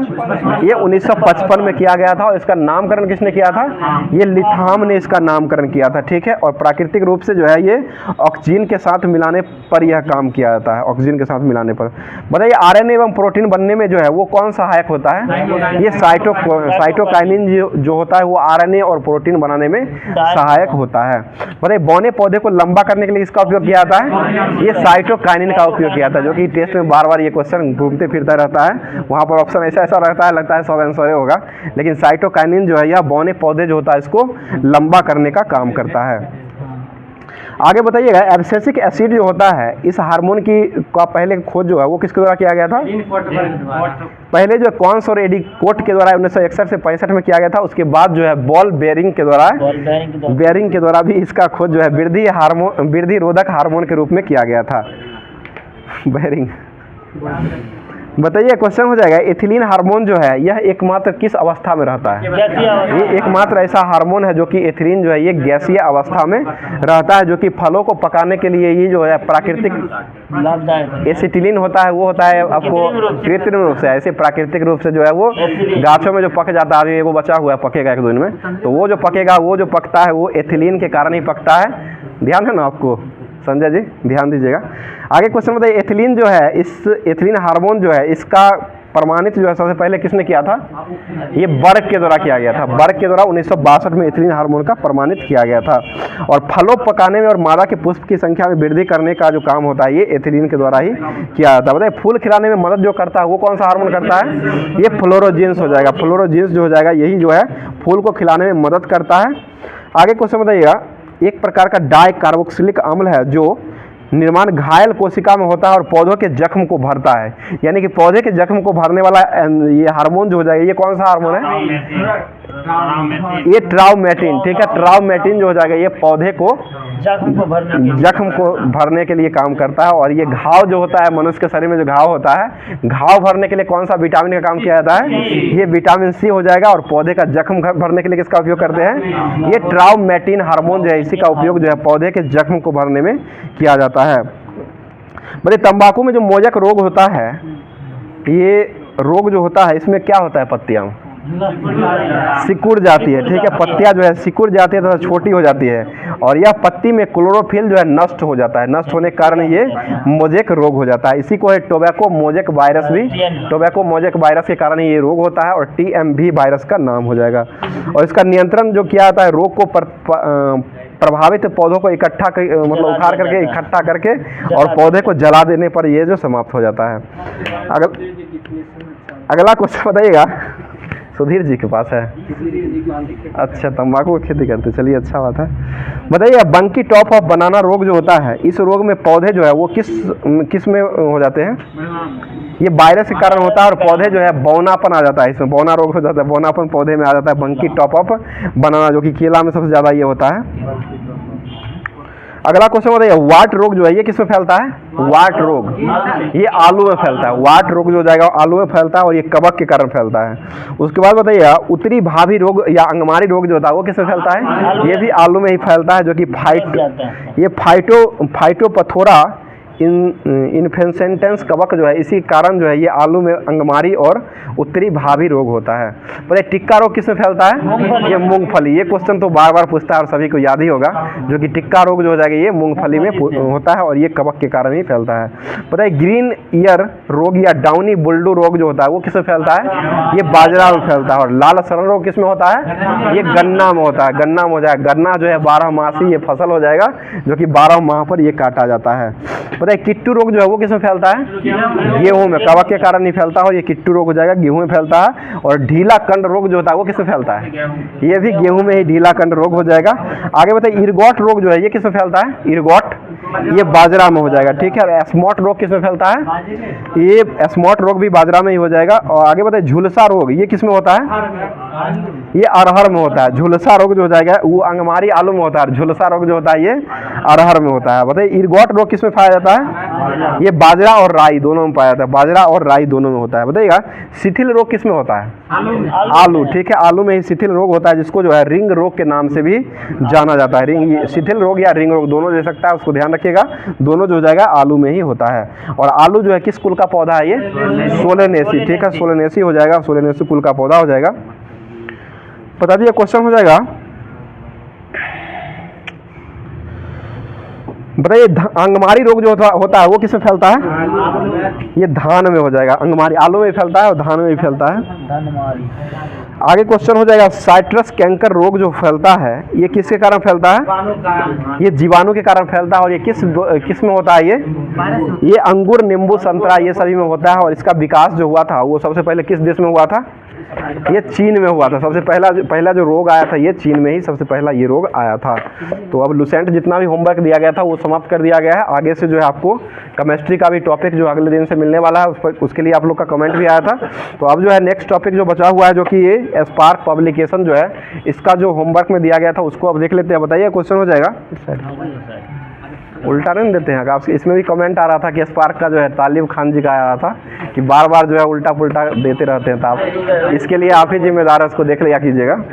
ये 1955 में किया गया था। और इसका नामकरण किसने किया था, ये लिथाम ने इसका नामकरण किया था, ठीक है। और प्राकृतिक रूप से जो है ये ऑक्सीजन के साथ मिलाने पर यह काम किया जाता है, ऑक्सीजन के साथ मिलाने पर। बताइए, आरएनए एवं प्रोटीन बनने में जो है वो कौन सहायक होता है, ये साइटोकाइनिन जो होता है वो आरएनए और प्रोटीन बनाने में सहायक होता है। बताइए, बौने पौधे को लंबा करने के लिए इसका उपयोग किया जाता है, ये साइटोकाइनिन का उपयोग किया जाता है, जो कि टेस्ट में बार बार ये क्वेश्चन घूमते फिरता रहता है। वहाँ पर ऑप्शन ऐसा रहता है, लगता है सब आंसर होगा, लेकिन साइटोकाइनिन जो है यह बौने पौधे जो होता है इसको लंबा करने का काम करता है। आगे बताइएगा, एब्सिसिक एसिड जो होता है इस हार्मोन की का पहले खोज जो है वो किसके द्वारा किया गया था, पहले जो कॉन्स और एडिकोट के द्वारा 1961 से 65 में किया गया था। उसके बाद जो है बॉल बेरिंग के द्वारा भी इसका खोज जो है वृद्धि रोधक हार्मोन के रूप में किया गया था, बेरिंग। बताइए, क्वेश्चन हो जाएगा, एथिलीन हार्मोन जो है यह एकमात्र किस अवस्था में रहता है, ये एकमात्र ऐसा हार्मोन है जो कि एथिलीन जो है ये गैसीय अवस्था में रहता है, जो कि फलों को पकाने के लिए ये जो है प्राकृतिक एसिटिलीन होता है वो होता है आपको कृत्रिम रूप से, ऐसे प्राकृतिक रूप से जो है वो गाछों में जो पक जाता है, अभी वो बचा हुआ है, पकेगा एक दिन में, तो वो जो पकेगा वो जो पकता है वो एथिलीन के कारण ही पकता है। ध्यान है ना आपको, संजय जी ध्यान दीजिएगा। आगे क्वेश्चन बताइए, एथिलीन जो है इस एथिलीन हार्मोन जो है इसका प्रमाणित जो है सबसे पहले किसने किया था, ये बर्ग के द्वारा किया गया था। बर्ग के द्वारा 1962 में एथिलीन हार्मोन का प्रमाणित किया गया था। और फलों पकाने में और मादा के पुष्प की संख्या में वृद्धि करने का जो काम होता है ये एथिलीन के द्वारा ही किया जाता है। बताइए, फूल खिलाने में मदद जो करता है वो कौन सा हार्मोन करता है, ये फ्लोरोजीन्स हो जाएगा। फ्लोरोजीन्स जो हो जाएगा यही जो है फूल को खिलाने में मदद करता है। आगे क्वेश्चन बताइएगा, एक प्रकार का डाई कार्बोक्सिलिक अम्ल है जो निर्माण घायल कोशिका में होता है और पौधों के जख्म को भरता है, यानी कि पौधे के जख्म को भरने वाला ये हार्मोन जो हो जाएगा ये कौन सा हार्मोन है, ये ट्राउमेटिन, ठीक है। ट्राउमेटिन जो हो जाएगा ये पौधे को जख्म को भरने के लिए काम करता है। और ये घाव जो होता है मनुष्य के शरीर में जो घाव होता है, घाव भरने के लिए कौन सा विटामिन का काम किया जाता है, ये विटामिन सी हो जाएगा। और पौधे का जख्म भरने के लिए किसका उपयोग करते हैं, ये ट्राउमेटिन हार्मोन जो है इसी का उपयोग जो है पौधे के जख्म को भरने में किया जाता है। बड़े तंबाकू में जो मोजक रोग होता है, ये रोग जो होता है इसमें क्या होता है, पत्तियां सिकुड़ जाती है, ठीक है। पत्तियां जो है सिकुड़ जाती है तथा छोटी हो जाती है और यह पत्ती में क्लोरोफिल जो है नष्ट हो जाता है। नष्ट होने के कारण ये मोजेक रोग हो जाता है। इसी को है टोबैको मोजेक वायरस भी, टोबैको मोजेक वायरस के कारण ये रोग होता है और TMV वायरस का नाम हो जाएगा। और इसका नियंत्रण जो किया जाता है, रोग को प्रभावित पौधों को इकट्ठा मतलब उखाड़ करके इकट्ठा करके और पौधे को जला देने पर ये जो समाप्त हो जाता है। अगला क्वेश्चन बताइएगा, सुधीर जी के पास है, अच्छा तंबाकू की खेती करते, चलिए अच्छा बात है। बताइए, बंकी टॉप ऑफ बनाना रोग जो होता है इस रोग में पौधे जो है वो किस में हो जाते हैं, ये वायरस के कारण होता है और पौधे जो है बौनापन आ जाता है, इसमें बौना रोग हो जाता है, बौनापन पौधे में आ जाता है, बंकी टॉप ऑफ बनाना, जो कि केला में सबसे ज़्यादा ये होता है। अगला क्वेश्चन बताइए, वाट रोग जो है ये किस में फैलता है, वाट रोग ये आलू में फैलता है। वाट रोग जो हो जाएगा आलू में फैलता है और ये कवक के कारण फैलता है। उसके बाद बताइए, उत्तरी भाभी रोग या अंगमारी रोग जो होता है वो किस में फैलता है, ये भी आलू में ही फैलता है, जो कि फाइटोपथोरा इन्फेसेंटेंस कवक जो है, इसी कारण जो है ये आलू में अंगमारी और उत्तरी भाभी रोग होता है। पर टिक्का रोग किसमें फैलता है? ये मूंगफली। ये क्वेश्चन तो बार बार पूछता है और सभी को याद ही होगा, जो कि टिक्का रोग जो हो जाएगा ये मूंगफली में होता है और ये कवक के कारण ही फैलता है। पता है ग्रीन ईयर रोग या डाउनी बुल्डू रोग जो होता है वो किसमें फैलता है? ये बाजरा में फैलता है। और लाल सड़न रोग किसमें होता है? ये गन्ना में होता है। गन्ना में हो जाएगा, गन्ना जो है 12 मासी ये फसल हो जाएगा, जो कि 12 माह पर ये काटा जाता है। पता है किट्टू रोग जो है वो किसमें फैलता है? गेहूं में। कवक के कारण नहीं फैलता और ये किट्टू रोग हो जाएगा, गेहूं में फैलता है। और ढीला कंड रोग जो होता है वो किसमें फैलता है? ये भी गेहूं में ही ढीला कंड रोग हो जाएगा। आगे बताइए इरगॉट रोग जो है ये किसमें फैलता है? इरगॉट ये बाजरा में हो जाएगा, ठीक है। और एस्मॉट रोग किसमें फैलता है? ये एस्मॉट रोग भी बाजरा में ही हो जाएगा। और आगे बताइए झुलसा रोग ये किसमें होता है? ये अरहर में होता है। झुलसा रोग जो हो जाएगा वो अंगमारी आलू में होता है, झुलसा रोग जो होता है ये अरहर में होता है। बताइए इरगॉट रोग किसमें पाया जाता है? ये बाजरा और राई दोनों में पाया जाता है, बाजरा और राई दोनों में होता है। बताइएगा शिथिल रोग किसमें होता है? आलू, ठीक है। आलू में ही शिथिल रोग होता है, जिसको जो है रिंग रोग के नाम से भी जाना जाता है। रिंग शिथिल रोग या रिंग रोग दोनों दे सकता है, उसको ध्यान रखिएगा। दोनों जो हो जाएगा आलू में ही होता है। और आलू जो है किस कुल का पौधा है? ये सोलेनेसी, ठीक है। सोलेनेसी हो जाएगा, सोलेनेसी कुल का पौधा हो जाएगा। बता दिए क्वेश्चन हो जाएगा। बताइए अंगमारी रोग जो होता है वो किसमें फैलता है? ये धान में हो जाएगा। अंगमारी आलू में फैलता है और धान में भी फैलता है। आगे क्वेश्चन हो जाएगा साइट्रस कैंकर रोग जो फैलता है ये किसके कारण फैलता है? ये जीवाणु के कारण फैलता है। और ये किस में होता है? ये अंगूर, नींबू, संतरा ये सभी में होता है। और इसका विकास जो हुआ था वो सबसे पहले किस देश में हुआ था? ये चीन में हुआ था। सबसे पहला जो रोग आया था ये चीन में ही सबसे पहला ये रोग आया था। तो अब लुसेंट जितना भी होमवर्क दिया गया था वो समाप्त कर दिया गया है। आगे से जो है आपको केमिस्ट्री का भी टॉपिक जो अगले दिन से मिलने वाला है, उसके लिए आप लोग का कमेंट भी आया था। तो अब जो है नेक्स्ट टॉपिक जो बचा हुआ है, जो कि ये स्पार्क पब्लिकेशन जो है इसका जो होमवर्क में दिया गया था उसको अब देख लेते हैं। बताइए क्वेश्चन हो जाएगा। उल्टा नहीं देते हैं आप? इसमें भी कमेंट आ रहा था कि स्पार्क का जो है तालिब खान जी का आ रहा था कि बार बार जो है उल्टा पुल्टा देते रहते हैं। तो आप इसके लिए आप ही जिम्मेदार है, उसको देख लिया कीजिएगा।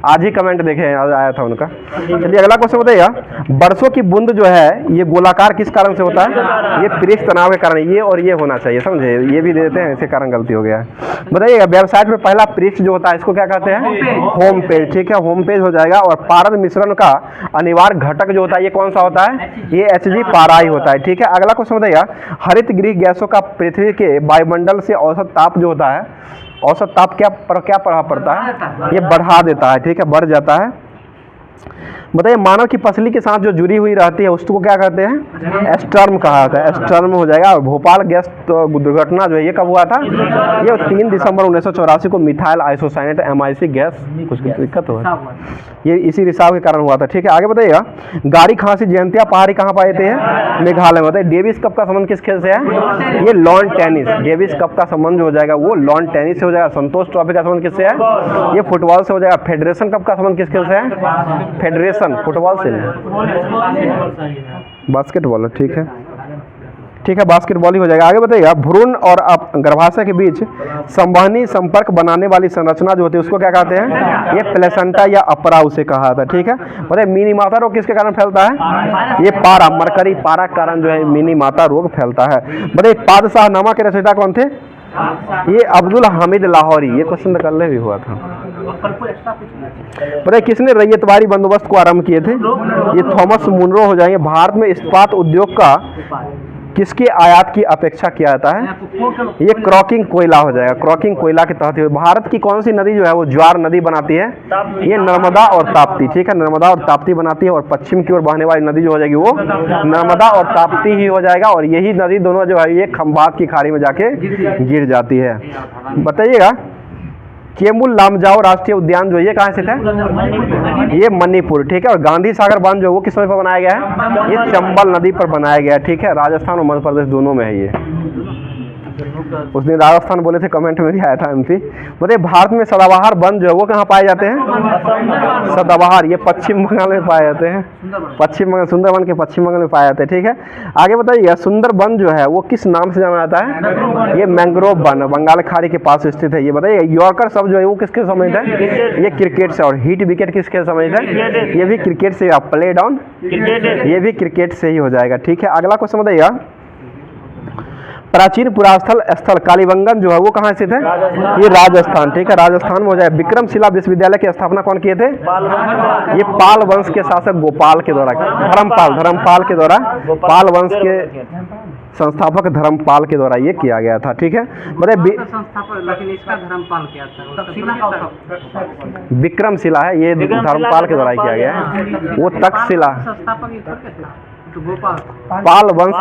आज ही कमेंट देखे आया था उनका। चलिए अगला क्वेश्चन बताइएगा। बरसों की बूंद जो है ये गोलाकार किस कारण से होता है? ये पृष्ठ तनाव के कारण। ये और ये होना चाहिए, समझे? ये भी देते हैं, इसी कारण गलती हो गया है। बताइएगा वेबसाइट में पहला पृष्ठ जो होता है इसको क्या कहते हैं? होम पेज, ठीक है। होम पेज हो जाएगा। और पारद मिश्रण का अनिवार्य घटक जो होता है ये कौन सा होता है? ये HG पारा ही होता है, ठीक है। अगला क्वेश्चन बताइएगा हरित गृह गैसों का पृथ्वी के वायुमंडल से औसत ताप जो होता है, औसत ताप क्या प्रभाव पड़ता है? ये बढ़ा देता है, ठीक है, बढ़ जाता है। बताइए मानव की पसली के साथ जो जुड़ी हुई रहती है उसको क्या कहते हैं? एस्टर्म कहा जाता है। एस्टर्म हो जाएगा। और भोपाल गैस दुर्घटना जो है ये कब हुआ था? ये 3 दिसंबर 1984 को मिथाइल आइसोसाइनेट MIC गैस कुछ दिक्कत हुआ, ये इसी रिसाव के कारण हुआ था, ठीक है। आगे बताइएगा गाड़ी खांसी जयंतिया पहाड़ी कहाँ पाए जाते हैं? मेघालय में। बताइए डेविस कप का संबंध किस खेल से है? ये लॉन टेनिस। डेविस कप का संबंध हो जाएगा वो लॉन टेनिस से हो जाएगा। संतोष ट्रॉफी का संबंध किससे है? ये फुटबॉल से हो जाएगा। फेडरेशन कप का संबंध किस खेल से है? फेडरेशन फुटबॉल से नहीं, बास्केटबॉल, ठीक है, ठीक है, बास्केटबॉल ही हो जाएगा। आगे बताइएगा भ्रूण और गर्भाशय के बीच संवहनी संपर्क बनाने वाली संरचना जो होती है उसको क्या कहते हैं? ये प्लेसेंटा या अपरा उसे कहा जाता है, ठीक है। बताइए मिनी माता रोग किसके कारण फैलता है? ये पारा, मरकरी पारा के कारण जो है मिनी माता रोग फैलता है। बताइए पादशाहनामा के रचयिता कौन थे? ये अब्दुल हामिद लाहौरी। ये क्वेश्चन कल भी हुआ था। बताइए किसने रैयतवाड़ी बंदोबस्त को आरंभ किए थे? ये थॉमस मुनरो हो जाएंगे। भारत में इस्पात उद्योग का किसके आयात की अपेक्षा किया जाता है? ये क्रॉकिंग कोयला हो जाएगा। क्रॉकिंग कोयला के तहत भारत की कौन सी नदी जो है वो ज्वार नदी बनाती है? ये नर्मदा और ताप्ती, ठीक है, नर्मदा और ताप्ती बनाती है। और पश्चिम की ओर बहने वाली नदी जो हो जाएगी वो नर्मदा और ताप्ती ही हो जाएगा। और यही नदी दोनों जो है ये खंभात की खाड़ी में जाके गिर जाती है। बताइएगा केमुल लामजाओ राष्ट्रीय उद्यान जो ये कहाँ स्थित है? ये मणिपुर, ठीक है। और गांधी सागर बांध जो वो किस समय पर बनाया गया है? ये चंबल नदी पर बनाया गया है, ठीक है। राजस्थान और मध्य प्रदेश दोनों में है ये। उस दिन राजस्थान बोले थे, कमेंट में भी आया था MP। बताइए भारत में सदाबहार वन जो है वो कहाँ पाए जाते हैं? सदाबहार ये पश्चिम बंगाल में पाए जाते हैं। पश्चिम बंगाल, सुंदरवन के पश्चिम बंगाल में पाए जाते हैं, ठीक है। आगे बताइए सुंदर वन जो है वो किस नाम से जाना जाता है? ये मैंग्रोव वन बंगाल खाड़ी के पास स्थित है। ये बताइए यॉर्कर शब्द जो है वो किसके संबंधित है? ये क्रिकेट से। और हिट विकेट किसके संबंधित है? ये भी क्रिकेट से। प्ले डाउन ये भी क्रिकेट से ही हो जाएगा, ठीक है। अगला क्वेश्चन बताइएगा प्राचीन पुरास्थल स्थल कालीबंगन जो है वो कहाँ स्थित है? ये राजस्थान, ठीक है, राजस्थान में हो जाए। विक्रमशिला विश्वविद्यालय की स्थापना कौन किए थे? ये पाल वंश के शासक गोपाल के द्वारा, धर्मपाल के द्वारा, पाल वंश के संस्थापक धर्मपाल के द्वारा ये किया गया था, ठीक है। बताइए विक्रमशिला है, ये धर्मपाल के द्वारा किया गया है। वो तक्षशिला पाल वंश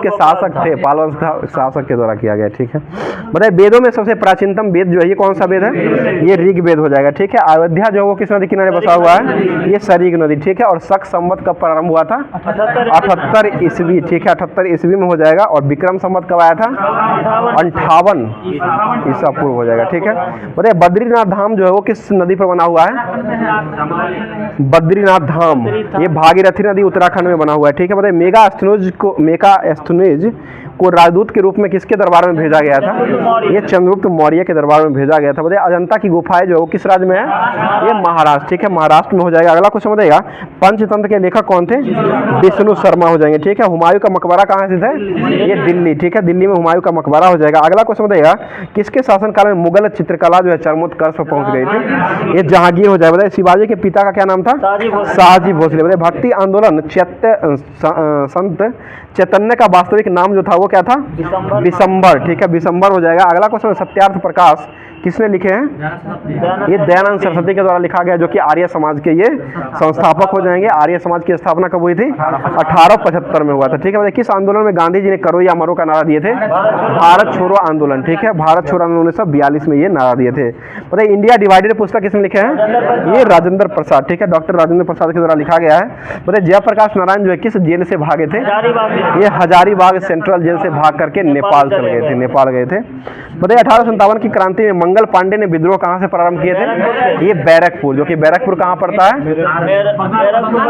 के शासक थे, पाल वंश के शासक के द्वारा किया गया, ठीक है। बताइए वेदों में सबसे प्राचीनतम वेद जो है ये कौन सा वेद है? ये ऋग्वेद हो जाएगा, ठीक है। अयोध्या जो है वो किस नदी किनारे बसा हुआ है? ये सरीग नदी, ठीक है। और शक संवत कब प्रारंभ हुआ था? 78 ईस्वी, ठीक है, 78 ईस्वी में हो जाएगा। और विक्रम संवत कब आया था? 58 ईसा पूर्व हो जाएगा, ठीक है। बताइए बद्रीनाथ धाम जो है वो किस नदी पर बना हुआ है? बद्रीनाथ धाम ये भागीरथी नदी उत्तराखंड में बना हुआ है, ठीक है। बताइए मेगास्थनीज को राजदूत के रूप में किसके दरबार में भेजा गया था? ये चंद्रगुप्त मौर्य के दरबार में भेजा गया था। बताइए अजंता की गुफाएं जो है वो किस राज्य में है? ये महाराष्ट्र, ठीक है, महाराष्ट्र में हो जाएगा। अगला क्वेश्चन बताइएगा पंचतंत्र के लेखक कौन थे? विष्णु शर्मा हो जाएंगे, ठीक है। हुमायूं का मकबरा कहाँ स्थित है? ये दिल्ली, ठीक है, दिल्ली में हुमायूं का मकबरा हो जाएगा। अगला क्वेश्चन बताइएगा किसके शासनकाल में मुगल चित्रकला जो है चरमोत्कर्ष पर पहुंच गई थी? ये जहांगीर हो जाएगा। बताइए शिवाजी के पिता का क्या नाम था? शाहजी भोसले। बताइए भक्ति आंदोलन संत चैतन्य का वास्तविक नाम जो था वो क्या था? विशंबर, ठीक है, विशंबर हो जाएगा। अगला क्वेश्चन सत्यार्थ प्रकाश किसने लिखे हैं? ये दयानंद सरस्वती के द्वारा लिखा गया, जो कि आर्य समाज के ये संस्थापक हो जाएंगे। आर्य समाज की स्थापना कब हुई थी? 1875 में हुआ था, ठीक है। बताइए किस आंदोलन में गांधी जी ने करो या मरो का नारा दिए थे? भारत छोड़ो आंदोलन, ठीक है, भारत छोड़ो आंदोलन 1942 में ये नारा दिए थे। बताइए इंडिया डिवाइडेड पुस्तक किसने लिखे हैं? ये राजेंद्र प्रसाद, ठीक है, डॉक्टर राजेंद्र प्रसाद के द्वारा लिखा गया है। बताइए जयप्रकाश नारायण जो है किस जेल से भागे थे? ये हजारीबाग सेंट्रल जेल से भाग करके नेपाल चल गए थे, नेपाल गए थे। बताइए 1857 की क्रांति में मंगल पांडे ने विद्रोह कहां से प्रारंभ किए थे? ये बैरकपुर, जो कि बैरकपुर कहां पड़ता है?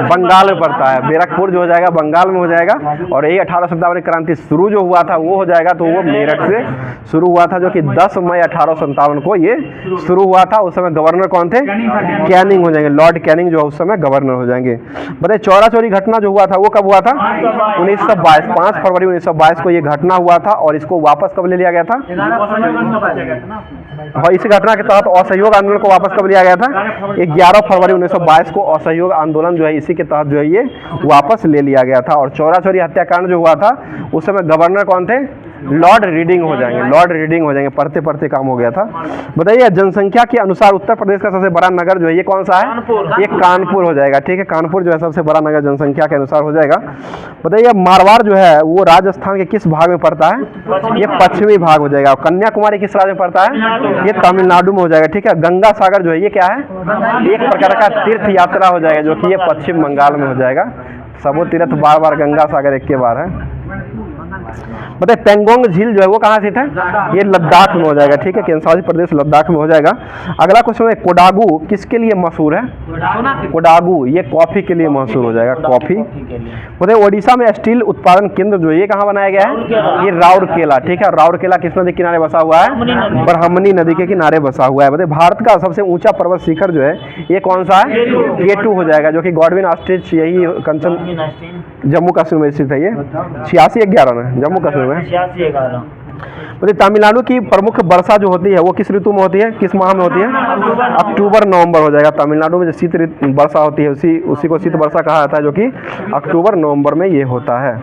बंगाल में पड़ता है। बैरकपुर जो हो जाएगा बंगाल में हो जाएगा। और यही 1857 की क्रांति शुरू जो हुआ था वो हो जाएगा, तो वो मेरठ से शुरू हुआ था, जो कि 10 मई 1857 को ये शुरू हुआ था। उस समय गवर्नर कौन थे? कैनिंग हो जाएंगे, लॉर्ड कैनिंग जो उस समय गवर्नर हो जाएंगे। बताइए चौरा चोरी घटना जो हुआ था वो कब हुआ था? 1922, 5 फरवरी 1922 को ये घटना हुआ था। और इसको वापस कब ले लिया गया था? और इस घटना के तहत असहयोग आंदोलन को वापस कब लिया गया था? 11 फरवरी 1922 को असहयोग आंदोलन जो है इसी के तहत जो है ये वापस ले लिया गया था। और चौरा चोरी हत्याकांड जो हुआ था उस समय गवर्नर कौन थे? लॉर्ड रीडिंग हो जाएंगे, लॉर्ड रीडिंग हो जाएंगे, पढ़ते पढ़ते काम हो गया था। बताइए जनसंख्या के अनुसार उत्तर प्रदेश का सबसे बड़ा नगर जो है ये कौन सा है? ये कानपुर हो जाएगा, ठीक है, कानपुर जो है सबसे बड़ा नगर जनसंख्या के अनुसार हो जाएगा। बताइए मारवाड़ जो है वो राजस्थान के किस भाग में पड़ता है? ये पश्चिमी भाग हो जाएगा। कन्याकुमारी किस राज्य में पड़ता है? ये तमिलनाडु में हो जाएगा, ठीक है। गंगा सागर जो है ये क्या है? एक प्रकार का तीर्थ यात्रा हो जाएगा, जो कि ये पश्चिम बंगाल में हो जाएगा। सबो तीर्थ बार बार, गंगा सागर एक के बार है। बताइए पेंगोंग झील जो है वो कहाँ स्थित है? ये लद्दाख में हो जाएगा, ठीक है, केंद्रशासित प्रदेश लद्दाख में हो जाएगा। अगला क्वेश्चन है कोडागू किसके लिए मशहूर है? कोडागू ये कॉफी के लिए मशहूर हो जाएगा, कॉफी। बताइए ओडिशा में स्टील उत्पादन केंद्र जो है ये कहाँ बनाया गया है? ये राउरकेला, ठीक है, राउरकेला किस नदी के किनारे बसा हुआ है? ब्रह्मणी नदी के किनारे बसा हुआ है। बताइए भारत का सबसे ऊंचा पर्वत शिखर जो है ये कौन सा है? K2 हो जाएगा, जो कि गॉडविन ऑस्ट्रिच यही कंचन जम्मू कश्मीर में स्थित है। ये 8611 में जम्मू कश्मीर में। बताइए तमिलनाडु की प्रमुख वर्षा जो होती है वो किस ऋतु में होती है? किस माह में होती है? अक्टूबर नवंबर हो जाएगा। तमिलनाडु में जो शीत वर्षा होती है उसी को शीत वर्षा कहा जाता है, जो कि अक्टूबर नवंबर में ये होता है।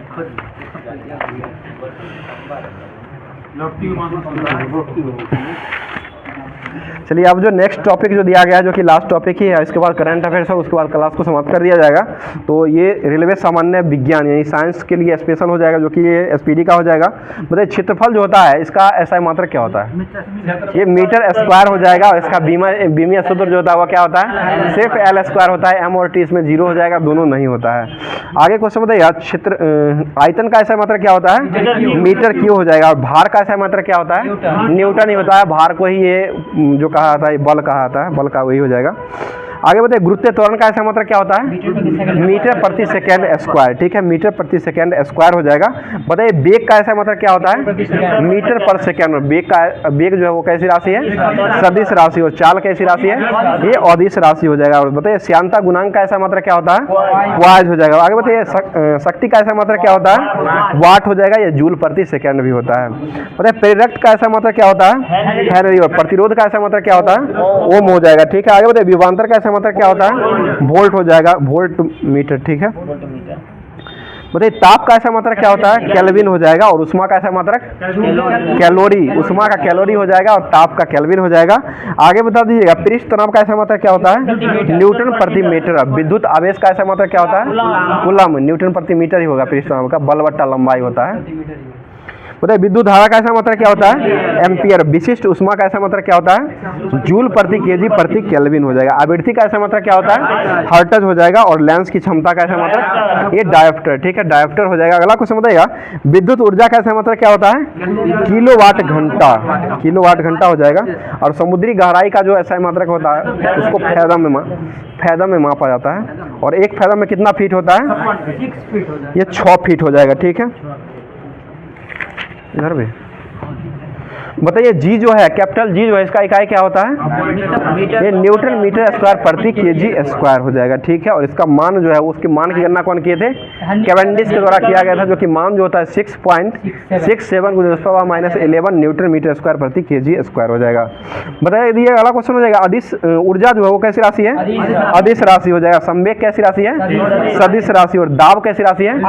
चलिए अब जो नेक्स्ट टॉपिक जो दिया गया है, जो कि लास्ट टॉपिक ही है, इसके बाद करंट अफेयर्स है, उसके बाद क्लास को समाप्त कर दिया जाएगा। तो ये रेलवे सामान्य विज्ञान यानी साइंस के लिए स्पेशल हो जाएगा, जो कि ये एसपीडी का हो जाएगा। बताइए क्षेत्रफल जो होता है इसका एसआई मात्रक क्या होता है? ये मीटर स्क्वायर हो जाएगा। और इसका बीमीय सूत्र जो होता है वो क्या होता है? सिर्फ एल स्क्वायर होता है, एम और टी इसमें 0 हो जाएगा, दोनों नहीं होता है। आगे क्वेश्चन बताइए क्षेत्र आयतन का एसआई मात्रक क्या होता है? मीटर क्यू हो जाएगा। और भार का एसआई मात्रक क्या होता है? न्यूटन ही होता है। भार को ही ये जो कहा था, बल कहा था, बल का वही हो जाएगा। आगे बताइए गुरुत्वीय त्वरण का ऐसा मात्रक क्या होता है? मीटर प्रति सेकेंड स्क्वायर। ठीक है, मीटर प्रति सेकेंड स्क्वायर हो जाएगा। बताइए बेग का ऐसा मात्रक क्या होता है? मीटर पर सेकेंड। बेग जो है वो कैसी राशि है? सदिश राशि। और चाल कैसी राशि है? ये अदिश राशि हो जाएगा। और बताइए श्यानता गुणांक का ऐसा मात्रक क्या होता है? वाट हो जाएगा। आगे बताइए शक्ति का ऐसा मात्रक क्या होता है? वाट हो जाएगा। या जूल प्रति सेकेंड भी होता है। बताइए प्रेरक का ऐसा मात्रक क्या होता है? हेनरी। और प्रतिरोध का ऐसा मात्रक क्या होता है? ओम हो जाएगा। ठीक है, आगे बताइए विभवांतर का ऐसा मात्रक क्या होता है? वोल्ट हो जाएगा, वोल्ट मीटर। ठीक है, बताइए ताप का ऐसा मात्रक क्या होता है? केल्विन हो जाएगा। और उष्मा का ऐसा मात्रक? कैलोरी। उष्मा का कैलोरी हो जाएगा और ताप का केल्विन हो जाएगा। आगे बता दीजिएगा पृष्ठ तनाव का ऐसा मात्रक क्या होता है? न्यूटन प्रति मीटर। विद्युत आवेश का ऐसा मात्रक क्या होता है? कूलम। न्यूटन प्रति मीटर ही होगा पृष्ठ तनाव का। बल बट्टा लंबाई होता है। बताइए विद्युत धारा का ऐसा मात्रक क्या होता है? एम्पियर। विशिष्ट उष्मा का ऐसा मात्रक क्या होता है? जूल प्रति केजी प्रति केल्विन हो जाएगा। आवृत्ति का ऐसा मात्रक क्या होता है? हर्ट्ज हो जाएगा। और लेंस की क्षमता का ऐसा मात्रक? ये डायोप्टर। ठीक है, डायोप्टर हो जाएगा। अगला क्वेश्चन बताइएगा विद्युत ऊर्जा का ऐसा मात्रक क्या होता है? किलोवाट घंटा। किलोवाट घंटा हो जाएगा। और समुद्री गहराई का जो ऐसा मात्रक होता है उसको फैदम में मापा जाता है। और एक फैदम में कितना फीट होता है? ये 6 फीट हो जाएगा। ठीक है, इधर भी बताइए जी जो है कैपिटल जी जो है इसका इकाई क्या होता है? ये न्यूटन मीटर स्क्वायर प्रति केजी स्क्वायर हो जाएगा। ठीक है, और इसका मान जो है उसके मान की गणना कौन किए थे? कैवेंडिश के द्वारा किया गया था, जो कि मान जो होता है 6.67 न्यूटन मीटर स्क्वायर प्रति केजी स्क्वायर हो जाएगा। बताइए यदि अगला क्वेश्चन हो जाएगा अदिश ऊर्जा जो है वो कैसी राशि है? अदिश राशि हो जाएगा। संवेग कैसी राशि है? सदिश राशि। और दाब कैसी राशि है?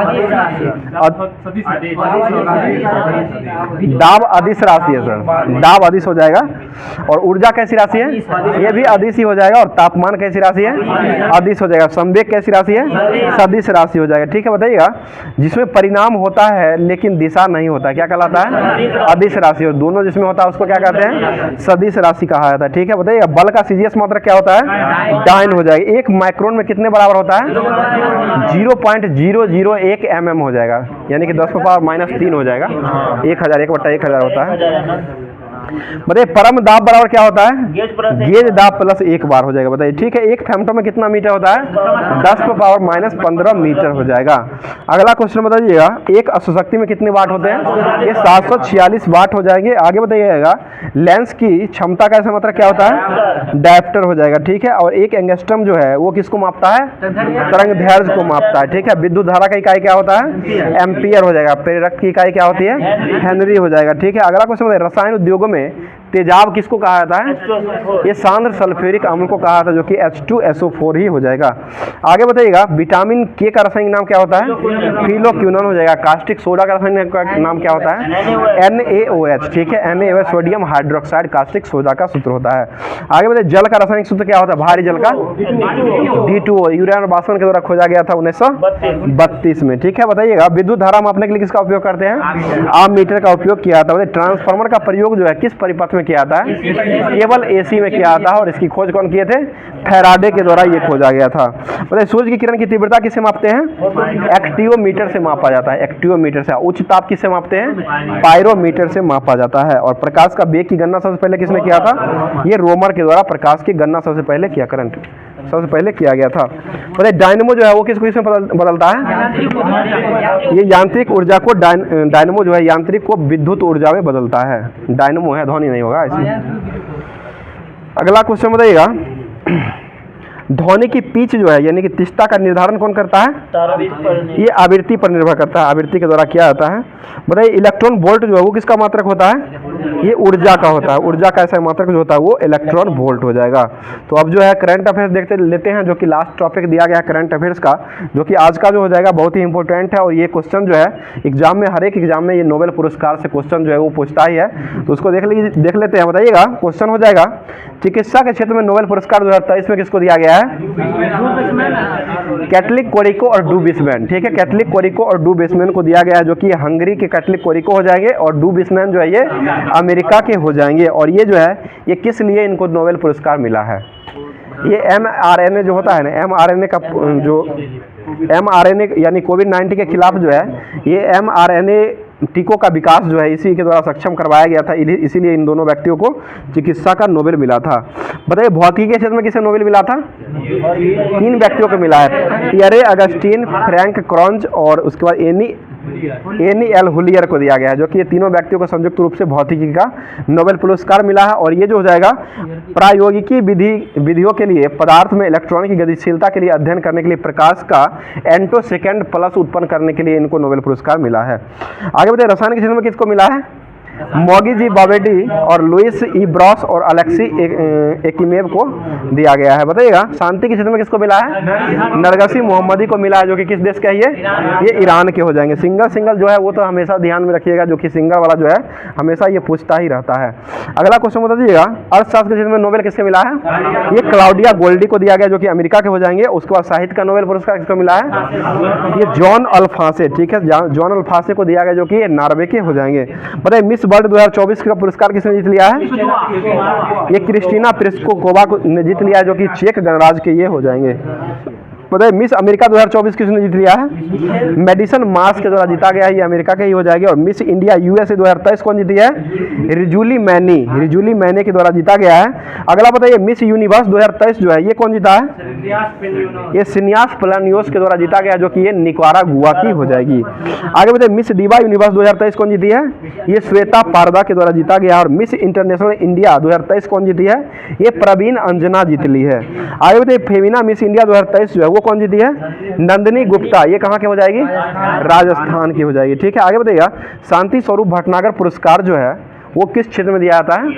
दाब अदिश राशि है सर। दाब अदिश हो जाएगा। और ऊर्जा कैसी राशि है? ये भी अदिश ही हो जाएगा। और तापमान कैसी राशि है? अदिश हो जाएगा। संवेग कैसी राशि है? सदिश राशि हो जाएगा। ठीक है, बताइएगा जिसमें परिणाम होता है लेकिन दिशा नहीं होता क्या कहलाता है? अदिश राशि। और दोनों जिसमें होता है उसको क्या कहते हैं? सदिश राशि कहा जाता है। ठीक है, बताइएगा बल का सीजीएस मात्रक क्या होता है? डाइन हो जाएगा। 1 माइक्रोन में कितने बराबर होता है? 0.001 mm हो जाएगा। यानी कि 10⁻³ हो जाएगा। 1000 1/1000 होता है। बताइए परम दाब बराबर क्या होता है? गेज दाब प्लस 1 बार हो जाएगा। बताइए ठीक है, 1 फेम्टो में कितना मीटर होता है? 10⁻15 मीटर हो जाएगा। अगला क्वेश्चन बताइएगा एक अश्वशक्ति में कितने वाट होते हैं? ये 746 वाट हो जाएंगे। आगे बताइएगा लेंस की क्षमता का ऐसा मात्रक क्या होता है? डायोप्टर हो जाएगा। ठीक है, और एक एंगस्ट्रम जो है वो किसको मापता है? तरंग दैर्घ्य को मापता है। ठीक है, विद्युत धारा का इकाई क्या होता है? एम्पियर हो जाएगा। प्रेरक की इकाई क्या होती है? हेनरी हो जाएगा। ठीक है, अगला क्वेश्चन बताइए रसायन उद्योगों में तेजाब किसको कहा जाता है? ये सांद्र सल्फ्यूरिक अम्ल को कहा जाता है, जो कि H2SO4 ही हो जाएगा। आगे बताइएगा विटामिन के का रासायनिक नाम क्या होता है? फिलोक्विनोन हो जाएगा। कास्टिक सोडा का रासायनिक नाम क्या होता है? NaOH। ठीक है, NaOH sodium hydroxide caustic soda का सूत्र होता है। आगे बताइए जल का रासायनिक सूत्र क्या होता है? भारी जल का D2O यूरेन और बाष्पन के द्वारा खोजा गया था 1932 में। ठीक है, बताइएगा विद्युत धारा मापने के लिए किसका उपयोग करते हैं? आममीटर का उपयोग किया जाता है। ट्रांसफार्मर का प्रयोग जो है किस परिपथ में किया जाता है? केवल AC में किया जाता है। और इसकी खोज कौन किए थे? फैराडे के द्वारा ये खोजा गया था। बताइए सूर्य की किरण की तीव्रता किससे मापते हैं? एक्टियोमीटर से मापा जाता है। एक्टियोमीटर से। उच्च ताप किससे मापते हैं? पायरोमीटर से मापा जाता है। और प्रकाश का वेग की गणना सबसे पहले किसने किया था? ये रोमर के द्वारा प्रकाश की गणना सबसे पहले किया गया था। बताइए डायनेमो जो है वो किस में बदलता है? ये यांत्रिक ऊर्जा को डायनेमो जो है यांत्रिक को विद्युत ऊर्जा में बदलता है। डायनेमो है, ध्वनि नहीं होगा इसमें। अगला क्वेश्चन बताइएगा ध्वनि की पिच जो है यानी कि तीव्रता का निर्धारण कौन करता है? ये आवृत्ति पर निर्भर करता है। आवृत्ति के द्वारा किया जाता है। बताइए इलेक्ट्रॉन वोल्ट जो है वो किसका मात्रक होता है? ये ऊर्जा का होता है। ऊर्जा का ऐसा मात्रक जो होता है वो इलेक्ट्रॉन वोल्ट हो जाएगा। तो अब जो है करंट अफेयर्स लेते हैं, जो कि लास्ट टॉपिक दिया गया है करंट अफेयर्स का, जो कि आज का जो हो जाएगा बहुत ही इंपॉर्टेंट है। और ये क्वेश्चन जो है एग्जाम में, हर एक एग्जाम में ये नोबेल पुरस्कार से क्वेश्चन जो है वो पूछता ही है। तो उसको देख लेते हैं। बताइएगा क्वेश्चन हो जाएगा चिकित्सा के क्षेत्र में नोबेल पुरस्कार 2023 में किसको दिया गया है? कैटलिक कोरिको और डू बिस्मैन। ठीक है, कैटलिक कोरिको और डू बिस्मैन को दिया गया है, जो कि हंगरी के कैटलिक कोरिको हो जाएंगे और डू बिस्मैन जो है ये अमेरिका के हो जाएंगे। और ये जो है ये किस लिए इनको नोबेल पुरस्कार मिला है? ये mRNA जो होता है ना, mRNA का जो mRNA यानी कोविड-19 के खिलाफ जो है ये mRNA टीकों का विकास जो है इसी के द्वारा सक्षम करवाया गया था। इसीलिए इन दोनों व्यक्तियों को चिकित्सा का नोबेल मिला था। बताइए भौतिकी के क्षेत्र में किसे नोबेल मिला था? 3 व्यक्तियों को मिला है, पियरे अगस्टीन, फ्रैंक क्रॉन्ज और उसके बाद एनी एल हुलियर को दिया गया है, जो कि ये तीनों व्यक्तियों को संयुक्त रूप से भौतिकी का नोबेल पुरस्कार मिला है। और ये जो हो जाएगा प्रायोगिकी विधियों के लिए पदार्थ में इलेक्ट्रॉन की गतिशीलता के लिए अध्ययन करने के लिए प्रकाश का एंटोसेकेंड प्लस उत्पन्न करने के लिए इनको नोबेल पुरस्कार मिला है। आगे बताइए रसायन के क्षेत्र में किसको मिला है? मॉगी जी बावेडी और लुइस ई ब्रॉस और अलेक्सी एकिमेव को दिया गया है। बताइएगा शांति के क्षेत्र में किसको मिला है? नरगसी मोहम्मदी को मिला है, जो कि किस देश का है? ये ईरान के हो जाएंगे। सिंगल जो है वो तो हमेशा ध्यान में रखिएगा, जो कि सिंगल वाला जो है हमेशा ये पूछता ही रहता है। अगला क्वेश्चन बता दीजिएगा, अर्थशास्त्र के क्षेत्र में नोबेल किससे मिला है? ये क्लाउडिया गोल्डी को दिया गया, जो कि अमेरिका के हो जाएंगे। उसके बाद साहित्य का नोबेल पुरस्कार किसको मिला है? ये जॉन अल्फांसे, ठीक है, जॉन अल्फांसे को दिया गया, जो कि नॉर्वे के हो जाएंगे। बताइए मिस वर्ल्ड 2024 का पुरस्कार किसने जीत लिया है? ये क्रिस्टीना प्लिस्कोवा ने जीत लिया है, जो कि चेक गणराज्य के ये हो जाएंगे। बताइए मिस अमेरिका 2024 किसने जीत लिया है? मेडिसन मास के द्वारा जीता गया है, ये अमेरिका के ही हो जाएगी। और मिस इंडिया यूएसए 2023 कौन जीती है? रिजुली मैने के द्वारा जीता गया है। अगला बताइए मिस यूनिवर्स 2023 जो है ये कौन जीता है? ये सिनियास प्लानियोस के द्वारा जीता गया, जो कि ये निकारागुआ की हो जाएगी। आगे बताइए मिस दिवा यूनिवर्स 2023 कौन जीती है? ये श्वेता पारदा के द्वारा जीता गया। और मिस इंटरनेशनल इंडिया 2023 कौन जीती है? ये प्रवीण अंजना जीत ली है। आगे बताइए फेमिना मिस इंडिया 2023 जो है वो कौन जीती है? नंदिनी गुप्ता, ये कहाँ की हो जाएगी? राजस्थान की हो जाएगी। ठीक है, आगे बताइएगा शांति स्वरूप भटनागर पुरस्कार जो है वो किस क्षेत्र में दिया जाता है?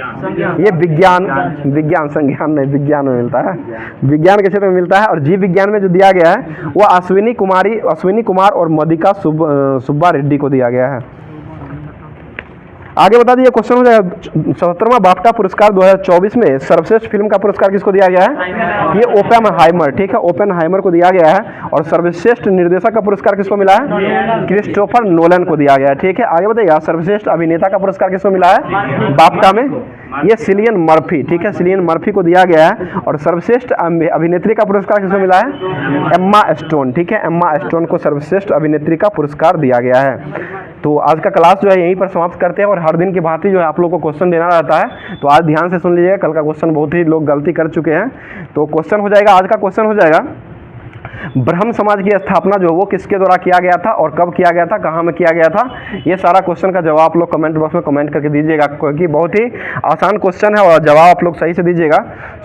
ये विज्ञान संज्ञान नहीं, विज्ञान में मिलता है, विज्ञान के क्षेत्र में मिलता है। और जीव विज्ञान में जो दिया गया है वो अश्विनी कुमार और मदिका सुब्बा रेड्डी को दिया गया है। आगे बता दीजिए क्वेश्चन हो जाएगा 77वां बाफ्टा पुरस्कार 2024 में सर्वश्रेष्ठ फिल्म का पुरस्कार किसको दिया गया है? ये ओपेनहाइमर, ठीक है, ओपेनहाइमर को दिया गया है। और सर्वश्रेष्ठ निर्देशक का पुरस्कार किसको मिला है? क्रिस्टोफर नोलन को दिया गया है। ठीक है, आगे बताइए सर्वश्रेष्ठ अभिनेता का पुरस्कार किसको मिला है बाफ्टा में? ये सिलियन मर्फी, ठीक है, सिलियन मर्फी को दिया गया है। और सर्वश्रेष्ठ अभिनेत्री का पुरस्कार किसको मिला है? एम्मा स्टोन, ठीक है, एम्मा स्टोन को सर्वश्रेष्ठ अभिनेत्री का पुरस्कार दिया गया है। तो आज का क्लास जो है यहीं पर समाप्त करते हैं। और हर दिन की भांति जो है आप लोग को क्वेश्चन देना रहता है, तो आज ध्यान से सुन लीजिएगा, कल का क्वेश्चन बहुत ही लोग गलती कर चुके हैं। तो क्वेश्चन हो जाएगा, आज का क्वेश्चन हो जाएगा ब्रह्म समाज की स्थापना जो वो किसके द्वारा किया गया था और कब किया गया था, कहाँ में किया गया था? ये सारा क्वेश्चन का जवाब आप लोग कमेंट बॉक्स में कमेंट करके दीजिएगा, क्योंकि बहुत ही आसान क्वेश्चन है और जवाब आप लोग सही से दीजिएगा।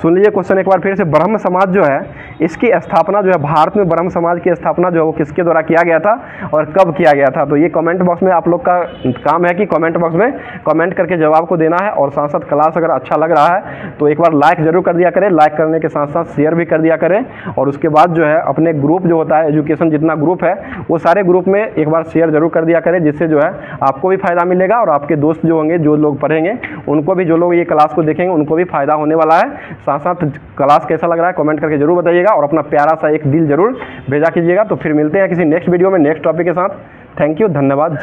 सुन लीजिए क्वेश्चन एक बार फिर से, ब्रह्म समाज जो है इसकी स्थापना जो है भारत में ब्रह्म समाज की स्थापना जो है वो किसके द्वारा किया गया था और कब किया गया था? तो ये कमेंट बॉक्स में आप लोग का काम है कि कमेंट बॉक्स में कमेंट करके जवाब को देना है। और साथ साथ क्लास अगर अच्छा लग रहा है तो एक बार लाइक जरूर कर दिया करें, लाइक करने के साथ साथ शेयर भी कर दिया करें। और उसके बाद जो है अपने ग्रुप जो होता है एजुकेशन जितना ग्रुप है वो सारे ग्रुप में एक बार शेयर जरूर कर दिया करें, जिससे जो है आपको भी फायदा मिलेगा और आपके दोस्त जो होंगे, जो लोग पढ़ेंगे उनको भी, जो लोग ये क्लास को देखेंगे उनको भी फायदा होने वाला है। साथ साथ क्लास कैसा लग रहा है कमेंट करके जरूर बताइएगा और अपना प्यारा सा एक दिल जरूर भेजा कीजिएगा। तो फिर मिलते हैं किसी नेक्स्ट वीडियो में नेक्स्ट टॉपिक के साथ। थैंक यू, धन्यवाद।